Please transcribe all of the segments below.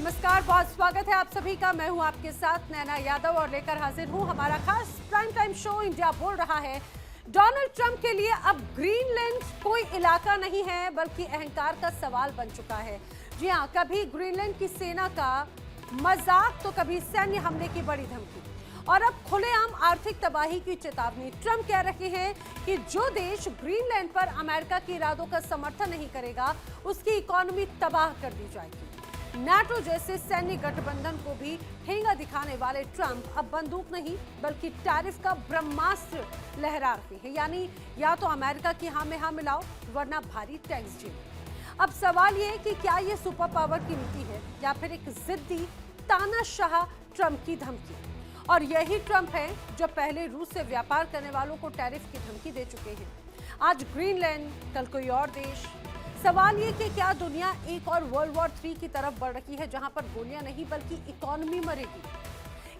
नमस्कार, बहुत स्वागत है आप सभी का। मैं हूं आपके साथ नैना यादव और लेकर हाजिर हूं हमारा खास प्राइम टाइम शो। इंडिया बोल रहा है डोनाल्ड ट्रंप के लिए अब ग्रीनलैंड कोई इलाका नहीं है बल्कि अहंकार का सवाल बन चुका है। जी हां, कभी ग्रीनलैंड की सेना का मजाक तो कभी सैन्य हमले की बड़ी धमकी और अब खुलेआम आर्थिक तबाही की चेतावनी। ट्रंप कह रहे हैं कि जो देश ग्रीनलैंड पर अमेरिका के इरादों का समर्थन नहीं करेगा उसकी इकोनॉमी तबाह कर दी जाएगी। नाटो जैसे सैन्य गठबंधन को भी ठेंगा दिखाने वाले ट्रंप अब बंदूक नहीं बल्कि टैरिफ का ब्रह्मास्त्र लहरा रहे हैं। यानी या तो अमेरिका की हाँ में हाँ मिलाओ वरना भारी टैक्स झेलो। अब सवाल ये कि क्या ये सुपर पावर की नीति है या फिर एक जिद्दी तानाशाह ट्रंप की धमकी। और यही ट्रंप है जो पहले रूस से व्यापार करने वालों को टैरिफ की धमकी दे चुके हैं। आज ग्रीनलैंड, कल कोई और देश। सवाल ये कि क्या दुनिया एक और वर्ल्ड वॉर 3 की तरफ बढ़ रही है जहां पर गोलियां नहीं बल्कि इकोनॉमी मरेगी।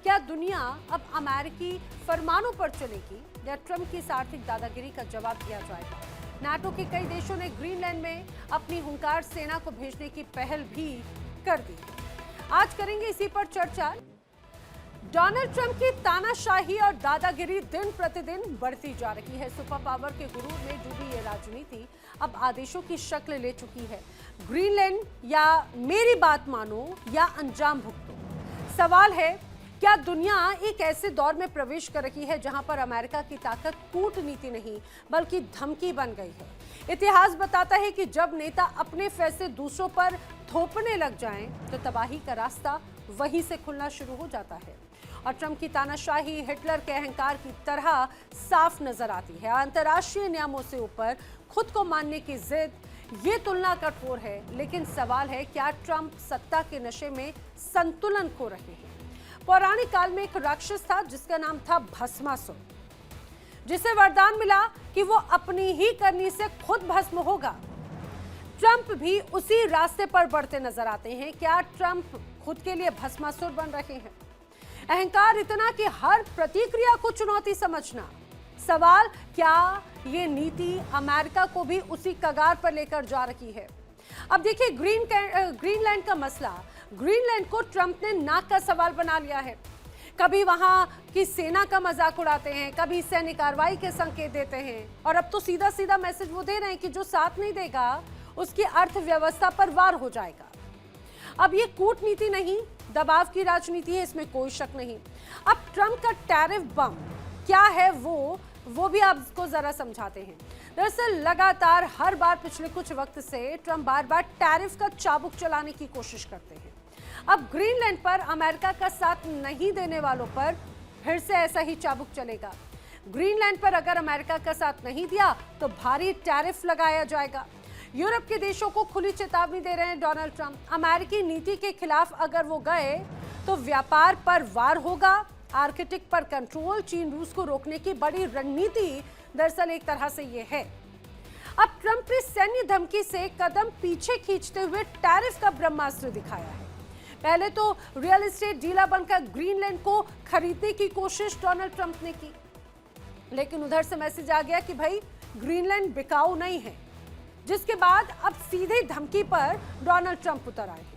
क्या दुनिया अब अमेरिकी फरमानों पर चलेगी या ट्रंप की इस आर्थिक दादागिरी का जवाब दिया जाएगा। नाटो के कई देशों ने ग्रीनलैंड में अपनी हुंकार सेना को भेजने की पहल भी कर दी। आज करेंगे इसी पर चर्चा। डोनाल्ड ट्रंप की तानाशाही और दादागिरी दिन प्रतिदिन बढ़ती जा रही है। सुपर पावर के गुरूर में डूबी ये राजनीति अब आदेशों की शक्ल ले चुकी है। ग्रीनलैंड या मेरी बात मानो या अंजाम भुगतो। सवाल है, क्या दुनिया एक ऐसे दौर में प्रवेश कर रही है जहां पर अमेरिका की ताकत कूटनीति नहीं बल्कि धमकी बन गई है। इतिहास बताता है कि जब नेता अपने फैसले दूसरों पर थोपने लग जाएं तो तबाही का रास्ता वहीं से खुलना शुरू हो जाता है। और ट्रंप की तानाशाही हिटलर के अहंकार की तरह साफ नजर आती है। अंतर्राष्ट्रीय नियमों से ऊपर खुद को मानने की जिद, ये तुलना कठोर है। लेकिन सवाल है, क्या ट्रंप सत्ता के नशे में संतुलन खो रहे हैं। पौराणिक काल में एक राक्षस था जिसका नाम था भस्मासुर, जिसे वरदान मिला कि वो अपनी ही करनी से खुद भस्म होगा। ट्रंप भी उसी रास्ते पर बढ़ते नजर आते हैं। क्या ट्रंप खुद के लिए भस्मासुर बन रहे हैं। अहंकार इतना कि हर प्रतिक्रिया को चुनौती समझना। सवाल, क्या ये नीति अमेरिका को भी उसी कगार पर लेकर जा रही है। अब देखिए, ग्रीनलैंड का मसला, ग्रीनलैंड को ट्रंप ने नाक का सवाल बना लिया है। कभी वहां की सेना का मजाक उड़ाते हैं, कभी सैन्य कार्रवाई के संकेत देते हैं और अब तो सीधा सीधा मैसेज वो दे रहे हैं कि जो साथ नहीं देगा उसकी अर्थव्यवस्था पर वार हो जाएगा। अब ये कूटनीति नहीं, दबाव की राजनीति है, इसमें कोई शक नहीं। अब ट्रंप का टैरिफ बम क्या है वो भी आपको जरा समझाते हैं। दरअसल लगातार हर बार पिछले कुछ वक्त से ट्रंप बार बार टैरिफ का चाबुक चलाने की कोशिश करते हैं। अब ग्रीनलैंड पर अमेरिका का साथ नहीं देने वालों पर फिर से ऐसा ही चाबुक चलेगा। ग्रीनलैंड पर अगर अमेरिका का साथ नहीं दिया तो भारी टैरिफ लगाया जाएगा। यूरोप के देशों को खुली चेतावनी दे रहे हैं डोनाल्ड ट्रंप। अमेरिकी नीति के खिलाफ अगर वो गए तो व्यापार पर वार होगा, आर्कटिक पर कंट्रोल, चीन रूस को रोकने की बड़ी रणनीति दरअसल एक तरह से ये है। अब ट्रंप ने सैन्य धमकी से कदम पीछे खींचते हुए टैरिफ का ब्रह्मास्त्र दिखाया है। पहले तो रियल एस्टेट डीलर बनकर ग्रीनलैंड को खरीदने की कोशिश डोनाल्ड ट्रंप ने की, लेकिन उधर से मैसेज आ गया कि भाई ग्रीनलैंड बिकाऊ नहीं है, जिसके बाद अब सीधे धमकी पर डोनाल्ड ट्रंप उतर आए हैं।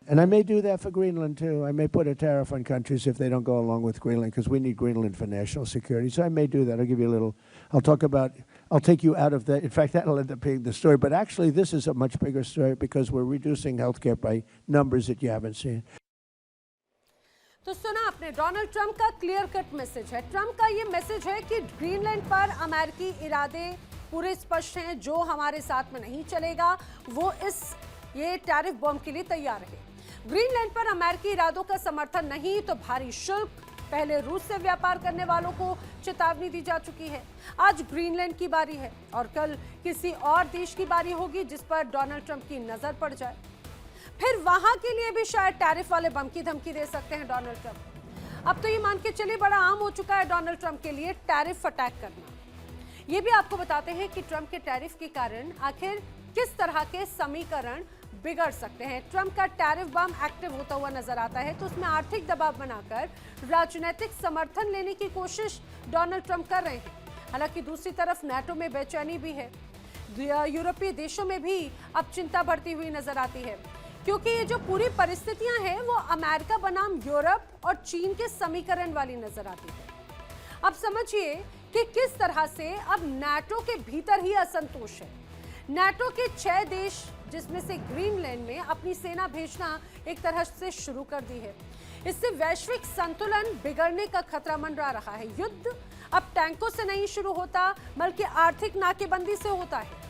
And I may do that for Greenland too. I may put a tariff on countries if they don't go along with Greenland because we need Greenland for national security. So I may do that. I'll give you a little, I'll take you out of that. In fact, that'll end up being the story. But actually, this is a much bigger story because we're reducing healthcare by numbers that you haven't seen. तो सुना आपने, Donald Trump का clear cut message है। Trump का ये message है कि Greenland पर अमेरिकी इरादे पूरे स्पष्ट हैं। जो हमारे साथ में नहीं चलेगा वो ये टैरिफ बम के लिए तैयार है। ग्रीनलैंड पर अमेरिकी इरादों का समर्थन नहीं तो भारी शुल्क। पहले रूस से व्यापार करने वालों को चेतावनी दी जा चुकी है। आज ग्रीनलैंड की बारी है और कल किसी और देश की बारी होगी जिस पर डोनाल्ड ट्रंप की नजर पड़ जाए। फिर वहां के लिए भी शायद टैरिफ वाले बम की धमकी दे सकते हैं डोनाल्ड ट्रंप। अब तो ये मान के चलिए बड़ा आम हो चुका है डोनाल्ड ट्रंप के लिए टैरिफ अटैक करना। ये भी आपको बताते हैं कि ट्रंप के टैरिफ के कारण आखिर किस तरह के समीकरण बिगड़ सकते हैं। ट्रंप का टैरिफ बम एक्टिव होता हुआ नजर आता है तो उसमें आर्थिक दबाव बनाकर राजनीतिक समर्थन लेने की कोशिश डोनाल्ड ट्रंप कर रहे हैं। हालांकि दूसरी तरफ नाटो में बेचैनी भी है। यूरोपीय देशों में भी अब चिंता बढ़ती हुई नजर आती है। क्योंकि ये जो पूरी परिस्थितियां हैं वो अमेरिका बनाम यूरोप और चीन के समीकरण वाली नजर आती है। अब समझिए कि किस तरह से अब नाटो के भीतर ही असंतोष है। नाटो के 6 देश जिसमें से ग्रीनलैंड में अपनी सेना भेजना एक तरह से शुरू कर दी है। इससे वैश्विक संतुलन बिगड़ने का खतरा मंडरा रहा है। युद्ध अब टैंकों से नहीं शुरू होता बल्कि आर्थिक नाकेबंदी से होता है।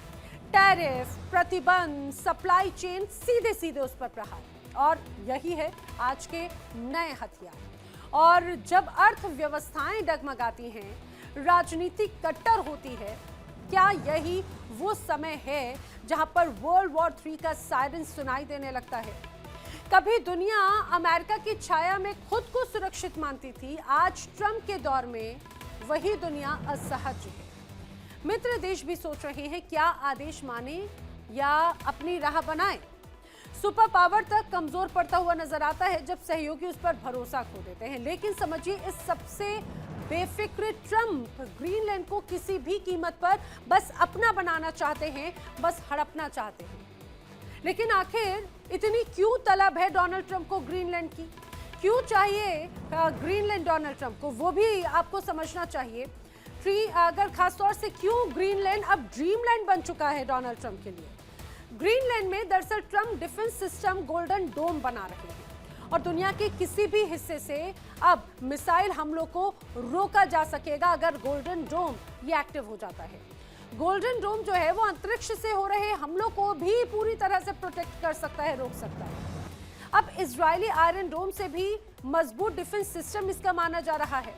टैरिफ, प्रतिबंध, सप्लाई चेन, सीधे सीधे उस पर प्रहार, और यही है आज के नए हथियार। और जब अर्थव्यवस्थाएं डगमगाती हैं, राजनीति कट्टर होती है, क्या यही वो समय है जहां पर वर्ल्ड वॉर 3 का सायरन सुनाई देने लगता है? कभी दुनिया अमेरिका की छाया में खुद को सुरक्षित मानती थी, आज ट्रंप के दौर में वही दुनिया असहज है। मित्र देश भी सोच रहे हैं क्या आदेश माने या अपनी राह बनाए। सुपर पावर तक कमजोर पड़ता हुआ नजर आता है जब सहयोगी उस पर भरोसा खो देते हैं। लेकिन समझिए, इस सबसे बेफिक्र ट्रंप ग्रीनलैंड को किसी भी कीमत पर बस अपना बनाना चाहते हैं, बस हड़पना चाहते हैं। लेकिन आखिर इतनी क्यों तलब है डोनाल्ड ट्रंप को ग्रीनलैंड की? क्यों चाहिए ग्रीनलैंड डोनाल्ड ट्रंप को, वो भी आपको समझना चाहिए। अगर खासतौर से क्यों ग्रीनलैंड अब ड्रीमलैंड बन चुका है डोनाल्ड ट्रंप के लिए। ग्रीनलैंड में दरअसल ट्रंप डिफेंस सिस्टम गोल्डन डोम बना रहे हैं और दुनिया के किसी भी हिस्से से अब मिसाइल हमलों को रोका जा सकेगा अगर गोल्डन डोम ये एक्टिव हो जाता है। गोल्डन डोम जो है वो अंतरिक्ष से हो रहे हमलों को भी पूरी तरह से प्रोटेक्ट कर सकता है, रोक सकता है। अब इजरायली आयरन डोम से भी मजबूत डिफेंस सिस्टम इसका माना जा रहा है।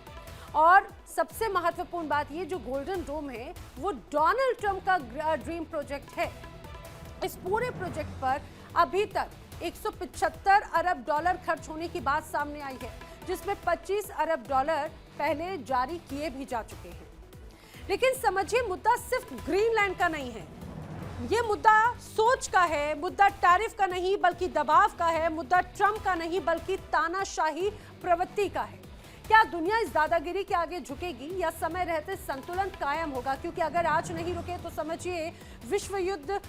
और सबसे महत्वपूर्ण बात ये, जो गोल्डन डोम है वो डोनाल्ड ट्रंप का ड्रीम प्रोजेक्ट है। इस पूरे प्रोजेक्ट पर अभी तक 175 अरब डॉलर खर्च होने की बात सामने आई है, जिसमें 25 अरब डॉलर पहले जारी किए भी जा चुके हैं। लेकिन समझिए, मुद्दा सिर्फ ग्रीनलैंड का नहीं है, ये मुद्दा सोच का है, मुद्दा टैरिफ का नहीं बल्कि दबाव का है, मुद्दा ट्रंप का नहीं बल्कि तानाशाही प्रवृत्ति का है। क्या दुनिया इस दादागिरी के आगे झुकेगी या समय रहते संतुलन कायम होगा? क्योंकि अगर आज नहीं रुके तो समझिए विश्व युद्ध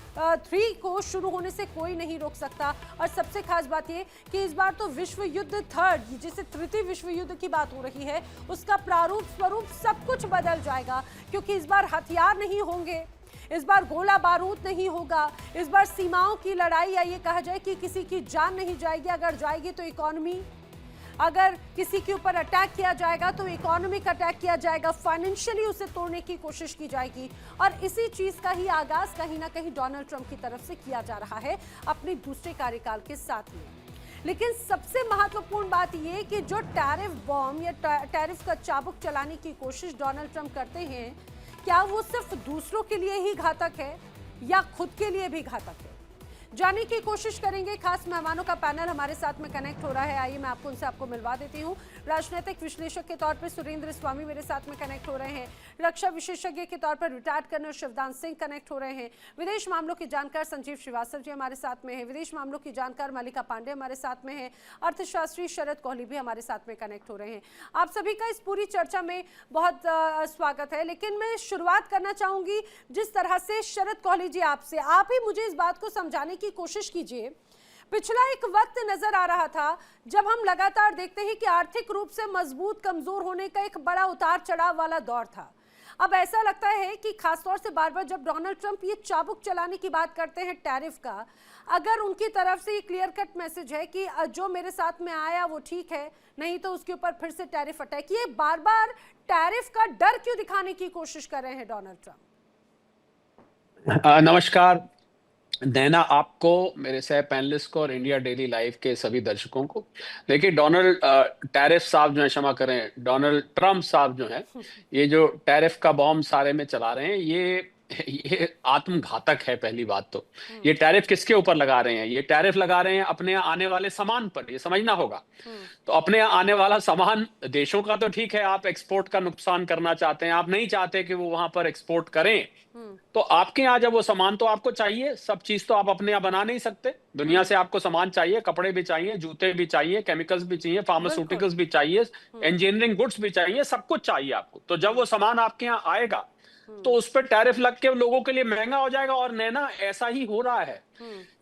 3 को शुरू होने से कोई नहीं रोक सकता। और सबसे खास बात ये कि इस बार तो विश्व युद्ध 3, जिसे तृतीय विश्व युद्ध की बात हो रही है, उसका प्रारूप स्वरूप सब कुछ बदल जाएगा। क्योंकि इस बार हथियार नहीं होंगे, इस बार गोला बारूद नहीं होगा, इस बार सीमाओं की लड़ाई या ये कहा जाए कि किसी की जान नहीं जाएगी। अगर जाएगी तो इकोनॉमी, अगर किसी के ऊपर अटैक किया जाएगा तो इकोनॉमिक अटैक किया जाएगा, फाइनेंशियली उसे तोड़ने की कोशिश की जाएगी। और इसी चीज का ही आगाज कहीं ना कहीं डोनाल्ड ट्रंप की तरफ से किया जा रहा है अपने दूसरे कार्यकाल के साथ में। लेकिन सबसे महत्वपूर्ण बात यह कि जो टैरिफ बॉम्ब या टैरिफ का चाबुक चलाने की कोशिश डोनाल्ड ट्रंप करते हैं, क्या वो सिर्फ दूसरों के लिए ही घातक है या खुद के लिए भी घातक है? जानने की कोशिश करेंगे। खास मेहमानों का पैनल हमारे साथ में कनेक्ट हो रहा है। आइए मैं आपको मिलवा देती हूँ। राजनीतिक विश्लेषक के तौर पर सुरेंद्र स्वामी मेरे साथ में कनेक्ट हो रहे हैं। रक्षा विशेषज्ञ के तौर पर retired colonel Shivdan Singh connect हो रहे हैं। विदेश मामलों के जानकार संजीव श्रीवास्तव जी हमारे साथ में है। विदेश मामलों की जानकार मल्लिका पांडे हमारे साथ में है। अर्थशास्त्री शरद कोहली भी हमारे साथ में कनेक्ट हो रहे हैं। आप सभी का इस पूरी चर्चा में बहुत स्वागत है। लेकिन मैं शुरुआत करना चाहूंगी जिस तरह से शरद कोहली जी आपसे, आप ही मुझे इस बात को समझाने की कोशिश कीजिए। पिछला एक वक्त नजर आ रहा था जब हम लगातार देखते हैं कि आर्थिक रूप से मजबूत कमजोर होने का एक बड़ा उतार चढ़ाव वाला दौर था। अब ऐसा लगता है कि खासतौर से बार बार जब डोनाल्ड ट्रंप ये चाबुक चलाने की बात करते हैं टैरिफ का, अगर उनकी तरफ से ये क्लियर कट मैसेज है कि जो मेरे साथ में आया वो ठीक है, नहीं तो उसके ऊपर फिर से टैरिफ अटैक, ये बार बार टैरिफ का डर क्यों दिखाने की कोशिश कर रहे हैं डोनाल्ड ट्रंप? नमस्कार नैना, आपको, मेरे सह पैनलिस्ट को और इंडिया डेली लाइव के सभी दर्शकों को। देखिए, डोनाल्ड टैरिफ साहब जो है, क्षमा करें, डोनाल्ड ट्रंप साहब जो है, ये जो टैरिफ का बॉम्ब सारे में चला रहे हैं, ये आत्मघातक है। पहली बात तो ये टैरिफ किसके ऊपर लगा रहे हैं? ये टैरिफ लगा रहे हैं अपने आने वाले सामान पर, ये समझना होगा। तो अपने आने वाला सामान देशों का तो ठीक है, आप एक्सपोर्ट का नुकसान करना चाहते हैं, आप नहीं चाहते कि वो वहां पर एक्सपोर्ट करें, तो आपके यहाँ जब वो सामान तो आपको चाहिए, सब चीज तो आप अपने यहाँ बना नहीं सकते, दुनिया से आपको सामान चाहिए, कपड़े भी चाहिए, जूते भी चाहिए, केमिकल्स भी चाहिए, फार्मास्यूटिकल्स भी चाहिए, इंजीनियरिंग गुड्स भी चाहिए, सब कुछ चाहिए आपको। तो जब वो सामान आपके यहाँ आएगा तो उस पर टैरिफ लग के लोगों के लिए महंगा हो जाएगा। और नैना ऐसा ही हो रहा है।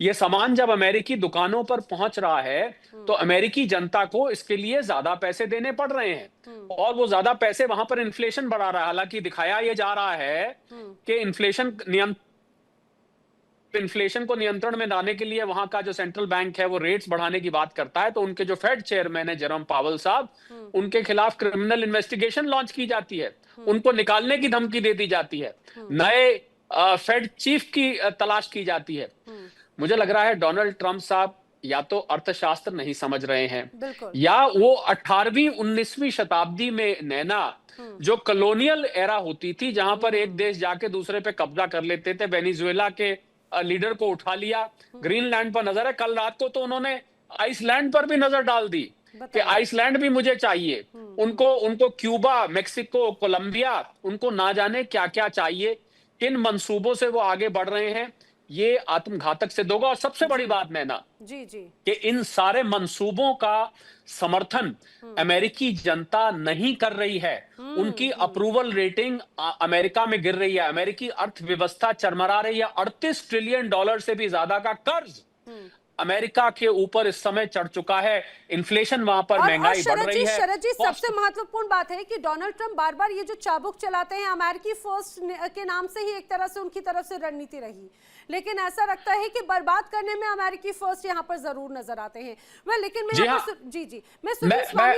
ये सामान जब अमेरिकी दुकानों पर पहुंच रहा है तो अमेरिकी जनता को इसके लिए ज्यादा पैसे देने पड़ रहे हैं, और वो ज्यादा पैसे वहां पर इन्फ्लेशन बढ़ा रहा है। हालांकि दिखाया ये जा रहा है कि इन्फ्लेशन को नियंत्रण में लाने के लिए वहां का जो सेंट्रल बैंक है वो रेट्स बढ़ाने की बात करता है, तो उनके जो फेड चेयरमैन है जेरोम पावेल साहब, उनके खिलाफ क्रिमिनल इन्वेस्टिगेशन लॉन्च की जाती है, उनको निकालने की धमकी दे दी जाती है, नए फेड चीफ की तलाश की जाती है। मुझे लग रहा है डोनाल्ड ट्रंप साहब या तो अर्थशास्त्र नहीं समझ रहे हैं, या वो 18वीं 19वीं शताब्दी में नैना जो कॉलोनियल एरा होती थी, जहां पर एक देश जाके दूसरे पे कब्जा कर लेते थे, वेनेजुएला के लीडर को उठा लिया, ग्रीनलैंड पर नजर है, कल रात को तो उन्होंने आइसलैंड पर भी नजर डाल दी कि आइसलैंड भी मुझे चाहिए। उनको क्यूबा, मेक्सिको, कोलंबिया, उनको ना जाने क्या क्या चाहिए। किन मंसूबों से वो आगे बढ़ रहे हैं, ये आत्मघातक सिद्ध होगा। और सबसे बड़ी बात नैना जी कि इन सारे मंसूबों का समर्थन अमेरिकी जनता नहीं कर रही है। उनकी अप्रूवल रेटिंग अमेरिका में गिर रही है, अमेरिकी अर्थव्यवस्था चरमरा रही है। $38 ट्रिलियन से भी ज्यादा का कर्ज अमेरिका के ऊपर इस समय चढ़ चुका है, इन्फ्लेशन वहां पर, महंगाई बढ़ रही है। शरद जी, सबसे महत्वपूर्ण बात है कि डोनाल्ड ट्रंप बार बार ये जो चाबुक चलाते हैं, अमेरिकी फर्स्ट के नाम से ही एक तरह से उनकी तरफ से रणनीति रही, लेकिन ऐसा लगता है कि बर्बाद करने में अमेरिकी फर्स्ट यहाँ पर जरूर नजर आते हैं। लेकिन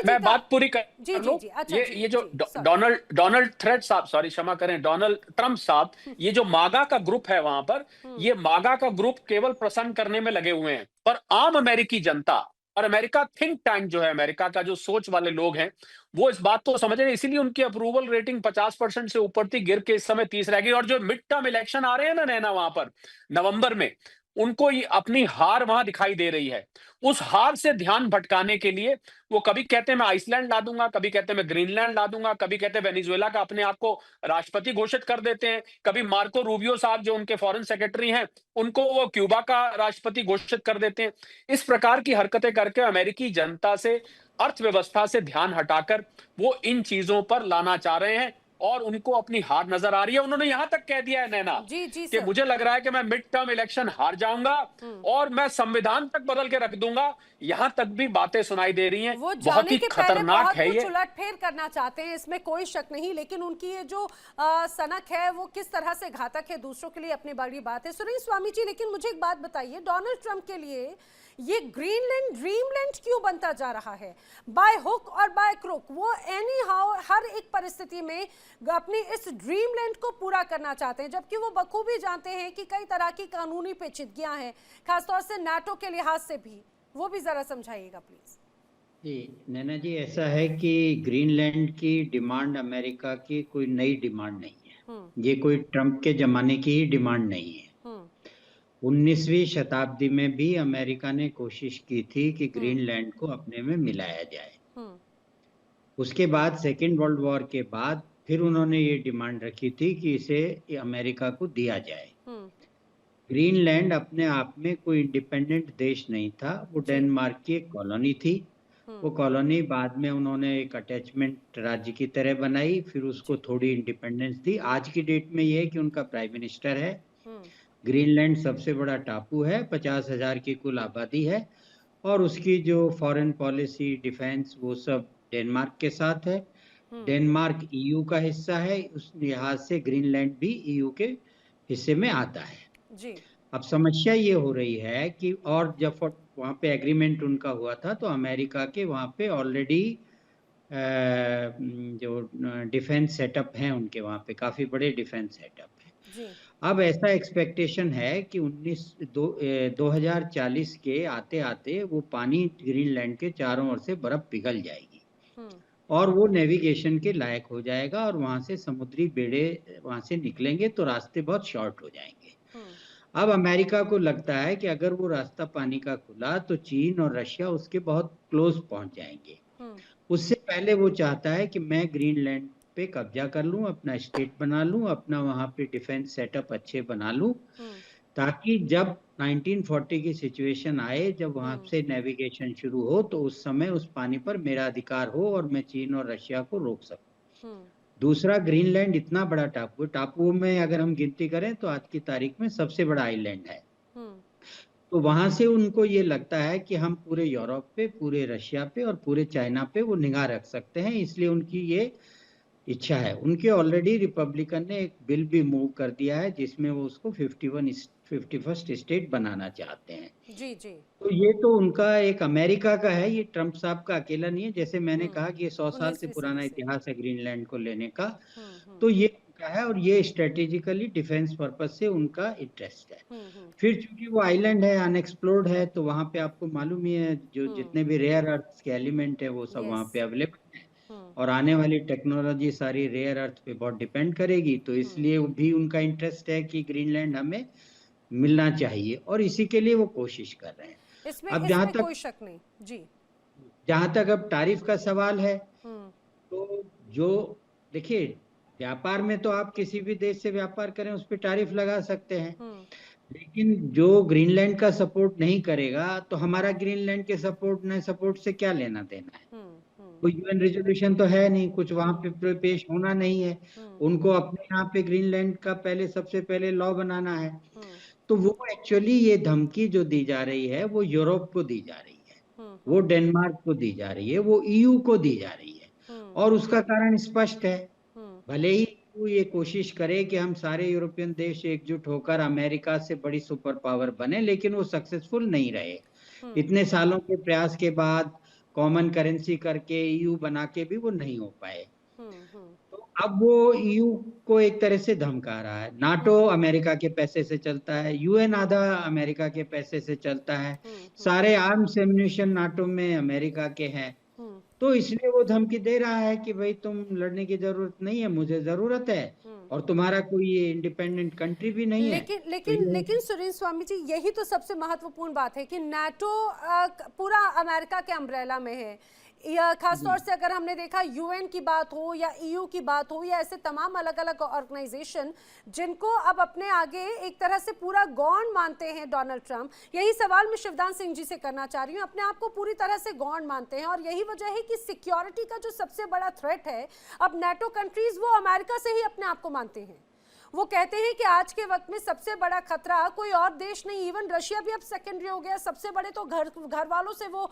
मैं बात पूरी कर लूं। अच्छा, ये जो डोनाल्ड थ्रेड साहब, सॉरी क्षमा करें, डोनाल्ड ट्रंप साहब, ये जो मागा का ग्रुप है वहां पर, ये मागा का ग्रुप केवल प्रसन्न करने में लगे हुए हैं, पर आम अमेरिकी जनता और अमेरिका थिंक टैंक जो है, अमेरिका का जो सोच वाले लोग हैं, वो इस बात को समझ रहे हैं। इसीलिए उनकी अप्रूवल रेटिंग 50% से ऊपर थी, गिर के इस समय 30 रह गई। और जो मिड टर्म इलेक्शन आ रहे हैं ना नैना वहां पर नवंबर में, उनको ये अपनी हार वहां दिखाई दे रही है। उस हार से ध्यान भटकाने के लिए वो कभी कहते हैं मैं आइसलैंड ला दूंगा, कभी कहते हैं मैं ग्रीनलैंड ला दूंगा, कभी कहते हैं वेनेजुएला का अपने आप को राष्ट्रपति घोषित कर देते हैं, कभी मार्को रूबियो साहब जो उनके फॉरेन सेक्रेटरी हैं उनको वो क्यूबा का राष्ट्रपति घोषित कर देते हैं। इस प्रकार की हरकतें करके अमेरिकी जनता से, अर्थव्यवस्था से ध्यान हटाकर वो इन चीजों पर लाना चाह रहे हैं, और उनको अपनी हार नजर आ रही है। उन्होंने यहां तक कह दिया है नैना कि मुझे लग रहा है कि मैं मिड टर्म इलेक्शन हार जाऊंगा और मैं संविधान तक बदल के रख दूंगा। यहां तक भी बातें सुनाई दे रही हैं। वो बहुत ही खतरनाक है ये। उलट फेर करना चाहते हैं, इसमें कोई शक नहीं, लेकिन उनकी ये जो सनक है वो किस तरह से घातक है दूसरों के लिए अपनी बड़ी बात है। सुरेश स्वामी जी, लेकिन मुझे एक बात बताइए, डोनाल्ड ट्रंप के लिए ये ग्रीनलैंड ड्रीमलैंड क्यों बनता जा रहा है? बाय हुक और बाय क्रुक वो एनी हाउ हर एक परिस्थिति में अपनी इस ड्रीमलैंड को पूरा करना चाहते हैं, जबकि वो बखूबी जानते हैं कि कई तरह की कानूनी पेचीदगियां हैं, खासतौर से नाटो के लिहाज से भी। वो भी जरा समझाइएगा प्लीज। जी नैना जी, ऐसा है कि ग्रीनलैंड की डिमांड अमेरिका की कोई नई डिमांड नहीं है, ये कोई ट्रंप के जमाने की ही डिमांड नहीं है। 19वीं शताब्दी में भी अमेरिका ने कोशिश की थी कि ग्रीनलैंड को अपने में मिलाया जाए। उसके बाद सेकेंड वर्ल्ड वॉर के बाद फिर उन्होंने ये डिमांड रखी थी कि इसे अमेरिका को दिया जाए। ग्रीनलैंड अपने आप में कोई इंडिपेंडेंट देश नहीं था, वो डेनमार्क की एक कॉलोनी थी। वो कॉलोनी बाद में उन्होंने एक अटैचमेंट राज्य की तरह बनाई, फिर उसको थोड़ी इंडिपेंडेंस दी। आज की डेट में ये है कि उनका प्राइम मिनिस्टर है। ग्रीनलैंड सबसे बड़ा टापू है, 50,000 की कुल आबादी है, और उसकी जो फॉरेन पॉलिसी, डिफेंस, वो सब डेनमार्क के साथ है। डेनमार्क ईयू का हिस्सा है, उस लिहाज से ग्रीनलैंड भी ईयू के हिस्से में आता है जी। अब समस्या ये हो रही है कि, और जब वहाँ पे एग्रीमेंट उनका हुआ था तो अमेरिका के वहाँ पे ऑलरेडी जो डिफेंस सेटअप हैं उनके वहाँ पे काफ़ी बड़े डिफेंस सेटअप हैं। अब ऐसा एक्सपेक्टेशन है कि 2040 के आते आते वो पानी ग्रीनलैंड के चारों ओर से बर्फ पिघल जाएगी और वो नेविगेशन के लायक हो जाएगा, और वहाँ से समुद्री बेड़े वहाँ से निकलेंगे तो रास्ते बहुत शॉर्ट हो जाएंगे। अब अमेरिका को लगता है कि अगर वो रास्ता पानी का खुला तो चीन और रशिया उसके बहुत क्लोज पहुँच जाएंगे। उससे पहले वो चाहता है कि मैं ग्रीनलैंड पे कब्जा कर लूं, अपना स्टेट बना लूं, अपना वहाँ पे डिफेंस सेटअप अच्छे बना लूं, ताकि जब 1940 की सिचुएशन आए, जब वहाँ से नेविगेशन शुरू हो, तो उस समय उस पानी पर मेरा अधिकार हो और मैं चीन और रशिया को रोक सकूं। दूसरा, ग्रीनलैंड इतना बड़ा टापू, टापुओं में अगर हम गिनती करें तो आज की तारीख में सबसे बड़ा आइलैंड है। तो वहां से उनको ये लगता है कि हम पूरे यूरोप पे, पूरे रशिया पे और पूरे चाइना पे वो निगाह रख सकते हैं, इसलिए उनकी ये इच्छा है। उनके ऑलरेडी रिपब्लिकन ने एक बिल भी मूव कर दिया है जिसमें वो उसको 51st स्टेट बनाना चाहते हैं। जी जी। तो ये तो उनका एक अमेरिका का है, ये ट्रम्प साहब का अकेला नहीं है। जैसे मैंने कहा कि ये 100 साल से 19वीं पुराना सदी से। इतिहास है ग्रीनलैंड को लेने का, तो ये उनका है और ये स्ट्रेटेजिकली डिफेंस पर्पज से उनका इंटरेस्ट है। फिर चूंकि वो आइलैंड है, अनएक्सप्लोर्ड है, तो वहां पे आपको मालूम ही है जो जितने भी रेयर अर्थ के एलिमेंट है वो सब वहां पे अवेलेबल है, और आने वाली टेक्नोलॉजी सारी रेयर अर्थ पे बहुत डिपेंड करेगी। तो इसलिए भी उनका इंटरेस्ट है कि ग्रीनलैंड हमें मिलना चाहिए, और इसी के लिए वो कोशिश कर रहे हैं। इसमें अब इसमें कोई शक नहीं जी। जहां तक अब तारीफ का सवाल है, तो जो देखिए, व्यापार में तो आप किसी भी देश से व्यापार करें उस पर टैरिफ लगा सकते हैं, लेकिन जो ग्रीनलैंड का सपोर्ट नहीं करेगा तो हमारा ग्रीनलैंड के सपोर्ट से क्या लेना देना है। कोई यूएन रेजोल्यूशन तो है नहीं, कुछ वहां पे पेश होना नहीं है। उनको अपने यहाँ पे ग्रीनलैंड का सबसे पहले लॉ बनाना है। तो वो एक्चुअली ये धमकी जो दी जा रही है वो यूरोप को दी जा रही है, वो डेनमार्क को दी जा रही है, वो ईयू को दी जा रही है, और उसका कारण स्पष्ट है। भले ही EU ये कोशिश करे कि हम सारे यूरोपियन देश एकजुट होकर अमेरिका से बड़ी सुपर पावर बने, लेकिन वो सक्सेसफुल नहीं रहे। इतने सालों के प्रयास के बाद कॉमन करेंसी करके EU बना के भी वो नहीं हो पाए। तो अब वो EU को एक तरह से धमका रहा है। नाटो अमेरिका के पैसे से चलता है, UN आधा अमेरिका के पैसे से चलता है, सारे आर्म्स एम्युनिशन नाटो में अमेरिका के हैं। तो इसलिए वो धमकी दे रहा है कि भाई तुम लड़ने की जरूरत नहीं है, मुझे जरूरत है, और तुम्हारा कोई इंडिपेंडेंट कंट्री भी नहीं है। लेकिन सुरेंद्र स्वामी जी, यही तो सबसे महत्वपूर्ण बात है कि नाटो पूरा अमेरिका के अम्ब्रेला में है, या खासतौर से अगर हमने देखा यूएन की बात हो या ईयू की बात हो या ऐसे तमाम अलग अलग ऑर्गेनाइजेशन जिनको अब अपने आगे एक तरह से पूरा गौण मानते हैं डोनाल्ड ट्रंप। यही सवाल मैं शिवदान सिंह जी से करना चाह रही हूँ, अपने आप को पूरी तरह से गौण मानते हैं, और यही वजह है कि सिक्योरिटी का जो सबसे बड़ा थ्रेट है अब नेटो कंट्रीज वो अमेरिका से ही अपने आप को मानते हैं। वो कहते हैं कि आज के वक्त में सबसे बड़ा खतरा कोई और देश नहीं, इवन रशिया भी अब सेकेंडरी हो गया, सबसे बड़े तो घर वालों से वो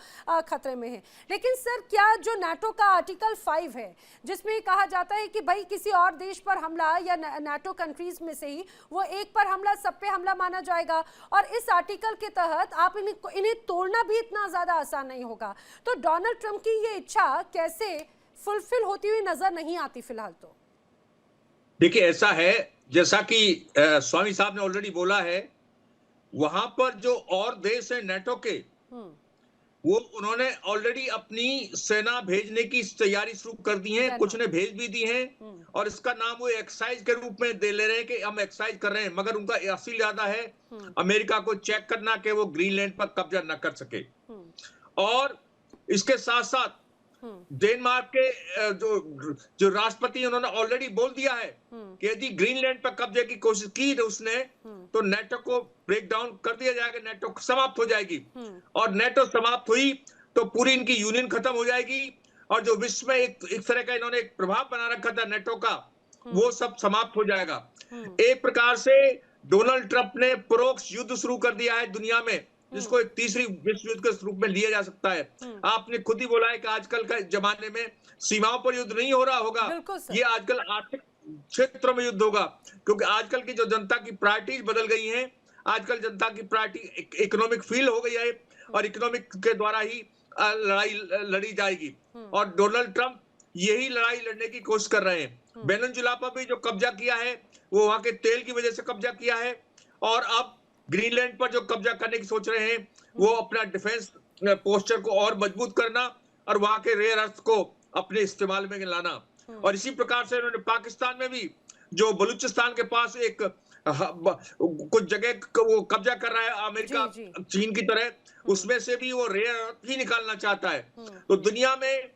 खतरे में है। लेकिन सर, क्या जो नाटो का आर्टिकल 5 है जिसमें कहा जाता है कि भाई किसी और देश पर हमला या नाटो कंट्रीज में से ही वो एक पर हमला सब पे हमला माना जाएगा, और इस आर्टिकल के तहत आप इन्हें तोड़ना भी इतना ज्यादा आसान नहीं होगा। तो डोनाल्ड ट्रंप की ये इच्छा कैसे फुलफिल होती हुई नजर नहीं आती फिलहाल। तो देखिए, ऐसा है जैसा कि स्वामी साहब ने ऑलरेडी बोला है, वहां पर जो और देश है नेटो के, वो उन्होंने ऑलरेडी अपनी सेना भेजने की तैयारी शुरू कर दी है, कुछ ने भेज भी दी है, और इसका नाम वो एक्सरसाइज के रूप में दे ले रहे हैं कि हम एक्सरसाइज कर रहे हैं, मगर उनका असली इरादा है अमेरिका को चेक करना कि वो ग्रीनलैंड पर कब्जा न कर सके। और इसके साथ साथ डेनमार्क के जो राष्ट्रपति उन्होंने ऑलरेडी बोल दिया है कि यदि ग्रीनलैंड पर कब्जे की कोशिश की उसने, तो नेटो को ब्रेक डाउन कर दिया जाएगा, नेटो समाप्त हो जाएगी, और नेटो समाप्त हुई तो पूरी इनकी यूनियन खत्म हो जाएगी, और जो विश्व में एक तरह का इन्होंने एक प्रभाव बना रखा था नेटो का, वो सब समाप्त हो जाएगा। एक प्रकार से डोनाल्ड ट्रंप ने परोक्ष युद्ध शुरू कर दिया है दुनिया में, जिसको एक तीसरी विश्व युद्ध के रूप में लिया जा सकता है। आपने खुद ही बोला है कि आजकल के जमाने में सीमाओं पर युद्ध नहीं हो रहा होगा, ये आजकल आर्थिक क्षेत्रों में युद्ध होगा, क्योंकि आजकल की जो जनता की प्रायोरिटीज बदल गई हैं। आजकल जनता की प्रायोरिटी इकोनॉमिक फील हो गई है, और इकोनॉमिक के द्वारा ही लड़ाई लड़ी जाएगी, और डोनाल्ड ट्रंप यही लड़ाई लड़ने की कोशिश कर रहे हैं। वेनेजुएला पर भी जो कब्जा किया है वो वहां के तेल की वजह से कब्जा किया है, और अब ग्रीनलैंड पर जो कब्जा करने की सोच रहे हैं वो अपना डिफेंस पोस्चर को और मजबूत करना और वहां के रेयर अर्थ को अपने इस्तेमाल में लाना। और इसी प्रकार से उन्होंने पाकिस्तान में भी जो बलूचिस्तान के पास एक कुछ जगह वो कब्जा कर रहा है अमेरिका चीन की तरह, उसमें से भी वो रेयर अर्थ ही निकालना चाहता है। तो दुनिया में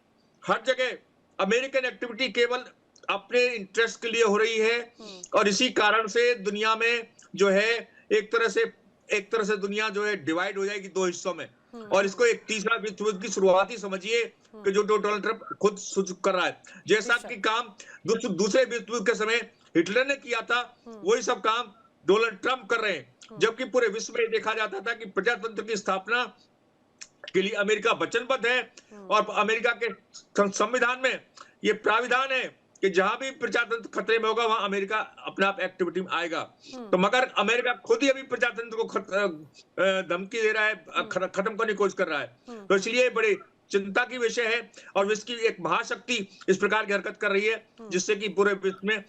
हर जगह अमेरिकन एक्टिविटी केवल अपने इंटरेस्ट के लिए हो रही है, और इसी कारण से दुनिया में जो है एक तरह से दुनिया जो है डिवाइड हो जाएगी दो हिस्सों में। और इसको एक तीसरा विश्व युद्ध की शुरुआत ही समझिए कि जो डोनाल्ड ट्रंप खुद कर रहा है। जैसा कि काम दूसरे विश्व युद्ध के समय हिटलर ने किया था, वही सब काम डोनाल्ड ट्रंप कर रहे हैं। जबकि पूरे विश्व में देखा जाता था कि प्रजातंत्र की स्थापना के लिए अमेरिका वचनबद्ध है और अमेरिका के संविधान में ये प्राविधान है कि जहां भी प्रजातंत्र खतरे में होगा वहां अमेरिका अपने आप एक्टिविटी में आएगा। तो मगर अमेरिका खुद ही अभी प्रजातंत्र को धमकी दे रहा है, खत्म करने की कोशिश कर रहा है। तो इसलिए बड़े चिंता की विषय है और विश्व की एक महाशक्ति इस प्रकार की हरकत कर रही है जिससे कि पूरे विश्व में